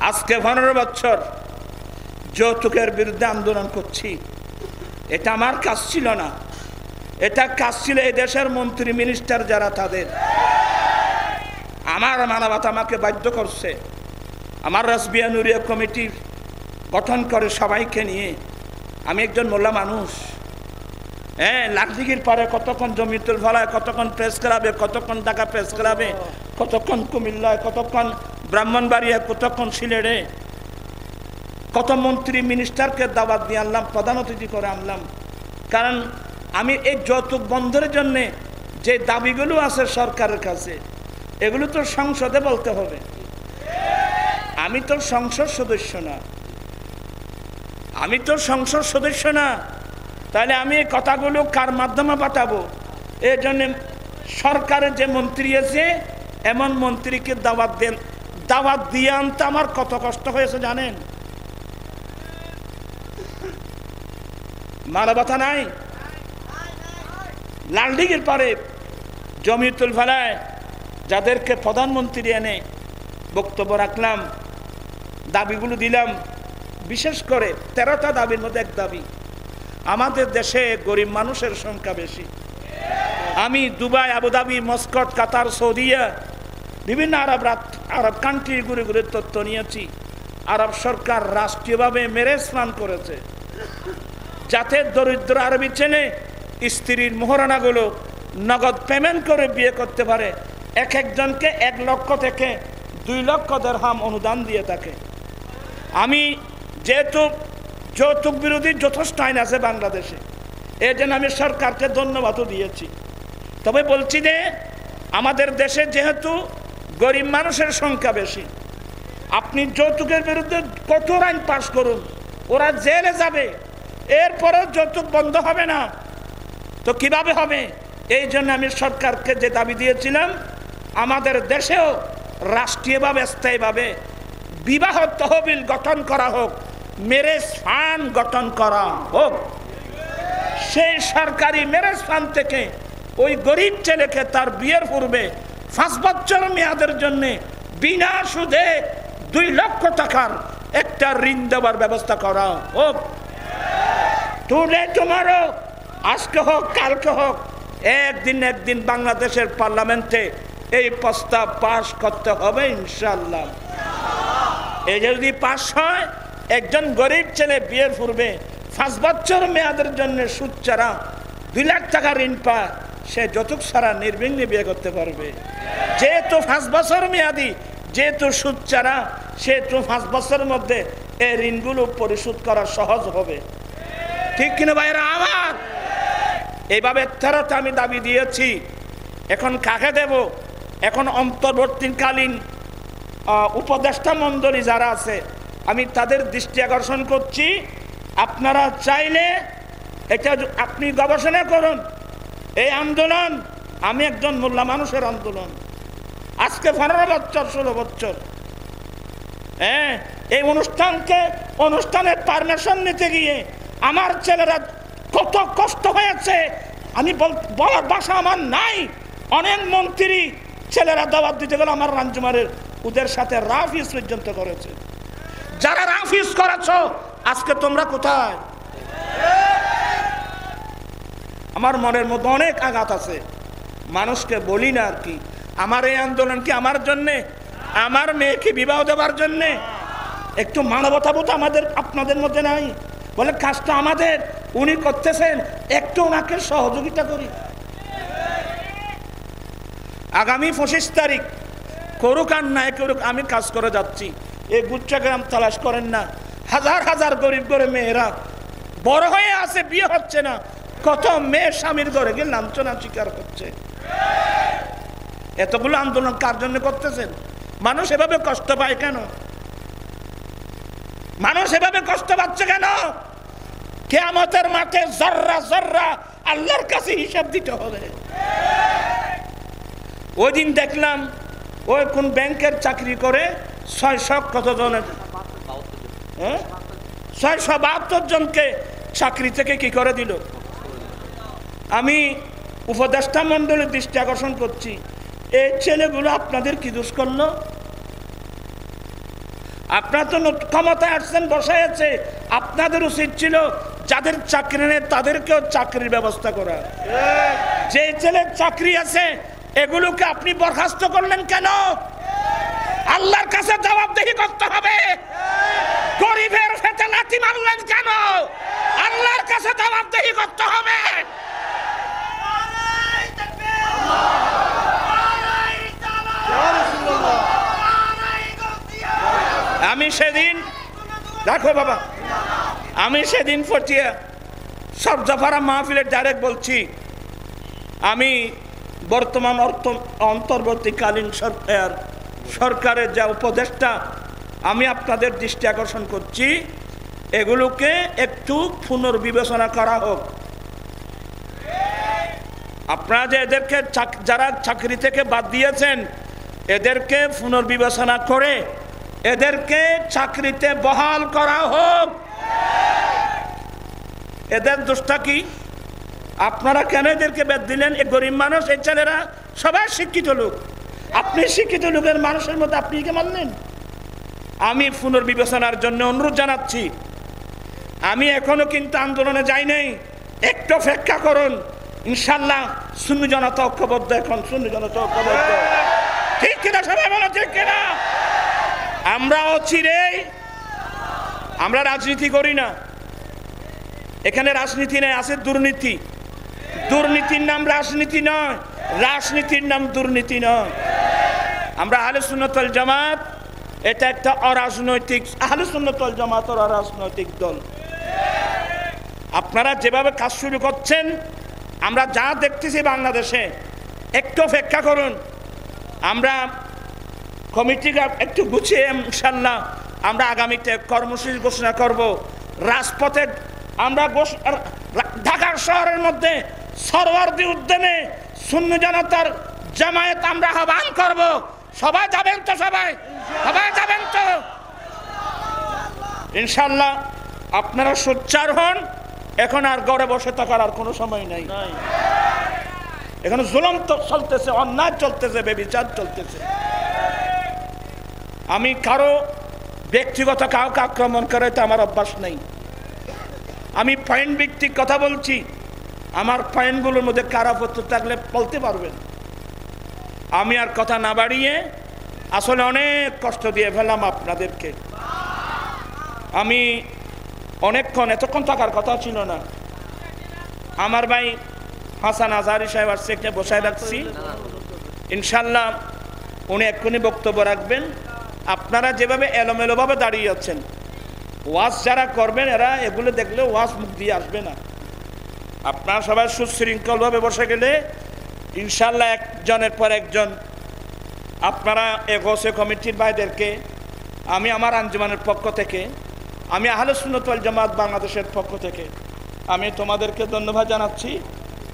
আজকে 15 বছর যৌতুকের বিরুদ্ধে আন্দোলন করছি। এটা আমার কাজ ছিল না, এটা কাজ ছিল এই দেশের মন্ত্রী মিনিস্টার যারা, তাদের। আমার মানবতা আমাকে বাধ্য করছে। আমার রাসবিয়া নুরিয়া কমিটি গঠন করে সবাইকে নিয়ে। আমি একজন মোল্লা মানুষ, হ্যাঁ, লাকদিঘির পারে কতক্ষণ জমিতুল ফলায়, কতক্ষণ প্রেস ক্লাবে, কতক্ষণ ঢাকা প্রেস ক্লাবে, কতক্ষণ কুমিল্লায়, কতক্ষণ ব্রাহ্মণবাড়িয়া, কতক্ষণ সিলেটে, কত মন্ত্রী মিনিস্টারকে দাওয়াত দিয়ে আনলাম, প্রধান অতিথি করে আনলাম। কারণ আমি এই যৌতুক বন্ধের জন্যে যে দাবিগুলো আছে সরকারের কাছে, এগুলো তো সংসদে বলতে হবে। আমি তো সংসদ সদস্য না, আমি তো সংসদ সদস্য না, তাহলে আমি এই কথাগুলো কার মাধ্যমে পাঠাবো? এই জন্য সরকারের যে মন্ত্রী আছে, এমন মন্ত্রীকে দাওয়াত দিয়ে আনতে আমার কত কষ্ট হয়েছে জানেন? মানবতা নাই। লালদিঘির পরে জমিতুল ফলায় যাদেরকে প্রধানমন্ত্রী এনে বক্তব্য রাখলাম, দাবিগুলো দিলাম, বিশেষ করে 13টা দাবির মধ্যে এক দাবি, আমাদের দেশে গরিব মানুষের সংখ্যা বেশি। আমি দুবাই, আবুধাবি, মস্কট, কাতার, সৌদিয়া, বিভিন্ন আরব কান্ট্রি ঘুরে ঘুরে তথ্য নিয়েছি। আরব সরকার রাষ্ট্রীয়ভাবে ম্যারেজ প্ল্যান করেছে যাতে দরিদ্র আরবি ছেলে স্ত্রীর মোহরানাগুলো নগদ পেমেন্ট করে বিয়ে করতে পারে। এক একজনকে 1 লক্ষ থেকে 2 লক্ষ দিরহাম অনুদান দিয়ে থাকে। আমি যেহেতু যৌতুক বিরোধী যথেষ্ট আইন আছে বাংলাদেশে, এর জন্য আমি সরকারকে ধন্যবাদও দিয়েছি। তবে বলছি যে আমাদের দেশে যেহেতু গরিব মানুষের সংখ্যা বেশি, আপনি যৌতুকের বিরুদ্ধে কঠোর আইন পাশ করুন, ওরা জেলে যাবে, এরপরেও যৌতুক বন্ধ হবে না, তো কিভাবে হবে? এই জন্য আমি সরকারকে যে দাবি দিয়েছিলাম, আমাদের দেশেও রাষ্ট্রীয়ভাবে স্থায়ীভাবে বিবাহ তহবিল গঠন করা হোক, ম্যারেজ ফান্ড গঠন করা হোক। সেই সরকারি ম্যারেজ ফান্ড থেকে ওই গরিব ছেলেকে তার বিয়ের পূর্বে 5 বছর মেয়াদের জন্য বিনা সুদে 2 লক্ষ টাকার একটা ঋণ দেওয়ার ব্যবস্থা করা হোক। টুডে টুমরো, আজকে হোক কালকে হোক, একদিন বাংলাদেশের পার্লামেন্টে এই প্রস্তাব পাশ করতে হবে ইনশাআল্লাহ। এই যদি পাশ হয়, একজন গরিব ছেলে বিয়ের পূর্বে 5 বছর মেয়াদের জন্য সুদ ছাড়া 2 লাখ টাকা ঋণ পায়, সে যৌতুক ছাড়া নির্বিঘ্নে বিয়ে করতে পারবে। যেহেতু 5 বছর মেয়াদি, যেহেতু সুদ ছাড়া, সেহেতু 5 বছরের মধ্যে এই ঋণগুলো পরিশোধ করা সহজ হবে। ঠিক কিনা ভাইরা আমার? এইভাবে 13টা আমি দাবি দিয়েছি। এখন কাকে দেব? এখন অন্তর্বর্তীকালীন উপদেষ্টা মণ্ডলী যারা আছে, আমি তাদের দৃষ্টি আকর্ষণ করছি, আপনারা চাইলে এটা আপনি গবেষণা করুন। এই আন্দোলন, আমি একজন মোল্লা মানুষের আন্দোলন, আজকে 15 বছর 16 বছর, হ্যাঁ, এই অনুষ্ঠানের পারমিশন নিতে গিয়ে আমার ছেলেরা কত কষ্ট হয়েছে আমি বলার ভাষা আমার নাই। অনেক মন্ত্রী ছেলেরা দাওয়াত দিতে গেল আমার রাঞ্জুমারের, ওদের সাথে রাফিজ পর্যন্ত করেছে। যারা রাফিজ করেছ, আজকে তোমরা কোথায়? আমার মনের মধ্যে অনেক আঘাত আছে, মানুষকে বলি না আর কি। আমার এই আন্দোলন কি আমার জন্যে, আমার মেয়েকে বিবাহ দেওয়ার জন্যে? একটু মানবতাবোধ আমাদের আপনাদের মধ্যে নাই? বলে কাজটা আমাদের, উনি করতেছেন, একটু ওনাকে সহযোগিতা করি। আগামী 25 তারিখ করুক আর নাই করুক, আমি কাজ করে যাচ্ছি। এই গুচ্ছাগ্রাম তালাশ করেন না, হাজার হাজার গরিব করে মেয়েরা বড় হয়ে আছে, বিয়ে হচ্ছে না, কত মেয়ে স্বামীর ঘরে গিয়ে লাঞ্ছনা স্বীকার করছে। এতগুলো আন্দোলন কার জন্য করতেছেন? মানুষ এভাবে কষ্ট পায় কেন? মানুষ এভাবে কষ্ট পাচ্ছে কেন? কিয়ামতের মাঠে জর্রা জর্রা আল্লাহর কাছে হিসাব দিতে হবে। ওই দিন দেখলাম ওই কোন ব্যাংকের চাকরি করে 600 কত জনের, 672 জনকে চাকরি থেকে কি করে দিল। আমি উপদেষ্টা মণ্ডলীর দৃষ্টি আকর্ষণ করছি, এই ছেলেগুলো আপনাদের কি দোষ করলো? আপনারা তো ক্ষমতায় আসছেন, বসে আছে, আপনাদের উচিত ছিল যাদের চাকরি নেই তাদেরকেও চাকরির ব্যবস্থা করা। যে ছেলের চাকরি আছে এগুলোকে আপনি বরখাস্ত করলেন কেন? আল্লাহর কাছে জবাবদিহি করতে হবে। গরিবের পেটে লাথি মারলেন কেন? আল্লাহর কাছে জবাবদিহি করতে হবে। আমি সেদিন দেখো বাবা, আমি সেদিন ফটিয়া সবজাফারা মাহফিলের ডাইরেক্ট বলছি, আমি বর্তমান অন্তর্বর্তীকালীন সরকারের যা উপদেষ্টা, আমি আপনাদের দৃষ্টি আকর্ষণ করছি, এগুলোকে একটু পুনর্বিবেচনা করা হোক। আপনারা যে এদেরকে যারা চাকরি থেকে বাদ দিয়েছেন, এদেরকে পুনর্বিবেচনা করে এদেরকে চাকরিতে বহাল করা হোক। এদের দোষটা কি? আপনারা কেন এদেরকে বাদ দিলেন? এই গরিব মানুষ, এই ছেলেরা সবাই শিক্ষিত লোক, আপনি শিক্ষিত লোকের মানুষের মধ্যে আপনি কে মানলেন? আমি পুনর্বিবেচনার জন্য অনুরোধ জানাচ্ছি। আমি এখনো কিন্তু আন্দোলনে যাই নাই, একটু অপেক্ষা করুন, ইনশাল্লাহ সুন্নি জনতা ঐক্যবদ্ধ, এখন সুন্নি জনতা ঐক্যবদ্ধ, ঠিক কিনা সবাই বলো ঠিক কিনা? আমরা অচিরেই, আমরা রাজনীতি করি না, এখানে রাজনীতি নেই, আছে দুর্নীতি। দুর্নীতির নাম রাজনীতি নয়, রাজনীতির নাম দুর্নীতি নয়। আমরা আহলে সুন্নাত ওয়াল জামাত, এটা একটা অরাজনৈতিক, আহলে সুন্নাত ওয়াল জামাত অরাজনৈতিক দল। আপনারা যেভাবে কাজ শুরু করছেন, আমরা যা দেখতেছি বাংলাদেশে, একটু অপেক্ষা করুন, আমরা কমিটি একটু গুছিয়ে ইনশাল্লাহ আমরা আগামীতে কর্মসূচি ঘোষণা করব। রাজপথে আমরা ঢাকার শহরের মধ্যে সরওয়ার্দী উদ্যানে সুন্নি জনতার জামায়াত আমরা আহ্বান করব। সবাই যাবেন তো? সবাই যাবেন তো ইনশাল্লাহ? আপনারা সোচ্চার হন, এখন আর ঘরে বসে থাকার আর কোনো সময় নাই। এখন জুলুম তো চলতেছে, অন্যায় চলতেছে, ব্যভিচার চলতেছে। আমি কারো ব্যক্তিগত কাউকে আক্রমণ করে তো আমার অভ্যাস নেই। আমি পয়েন্ট ভিত্তিক কথা বলছি, আমার পয়েন্টগুলোর মধ্যে কারাপত্র থাকলে বলতে পারবেন। আমি আর কথা না বাড়িয়ে, আসলে অনেক কষ্ট দিয়ে ফেললাম আপনাদেরকে। আমি এতক্ষণ থাকার কথা ছিল না। আমার ভাই হাসান আজহারি সাহেব আসছে, একটা বসায় রাখছি, ইনশাল্লাহ উনি এক্ষুনি বক্তব্য রাখবেন। আপনারা যেভাবে এলোমেলোভাবে দাঁড়িয়ে আছেন, ওয়াজ যারা করবেন এরা এগুলো দেখলে ওয়াজ মুখ দিয়ে আসবে না। আপনারা সবাই সুশৃঙ্খলভাবে বসে গেলে ইনশাল্লাহ একজনের পর একজন, আপনারা এগোছে কমিটির ভাইদেরকে আমি আমার আঞ্জুমানের পক্ষ থেকে, আমি আহলে সুন্নাত ওয়াল জামাত বাংলাদেশের পক্ষ থেকে আমি তোমাদেরকে ধন্যবাদ জানাচ্ছি,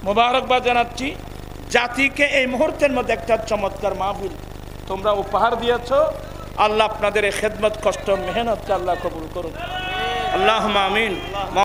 মোবারকবাদ জানাচ্ছি। জাতিকে এই মুহূর্তের মধ্যে একটা চমৎকার মাহফিল তোমরা উপহার দিয়েছ। আল্লাহ আপনাদের এই খেদমত, কষ্ট, মেহনতকে আল্লাহ কবুল করুন। আল্লাহুম্মা আমিন।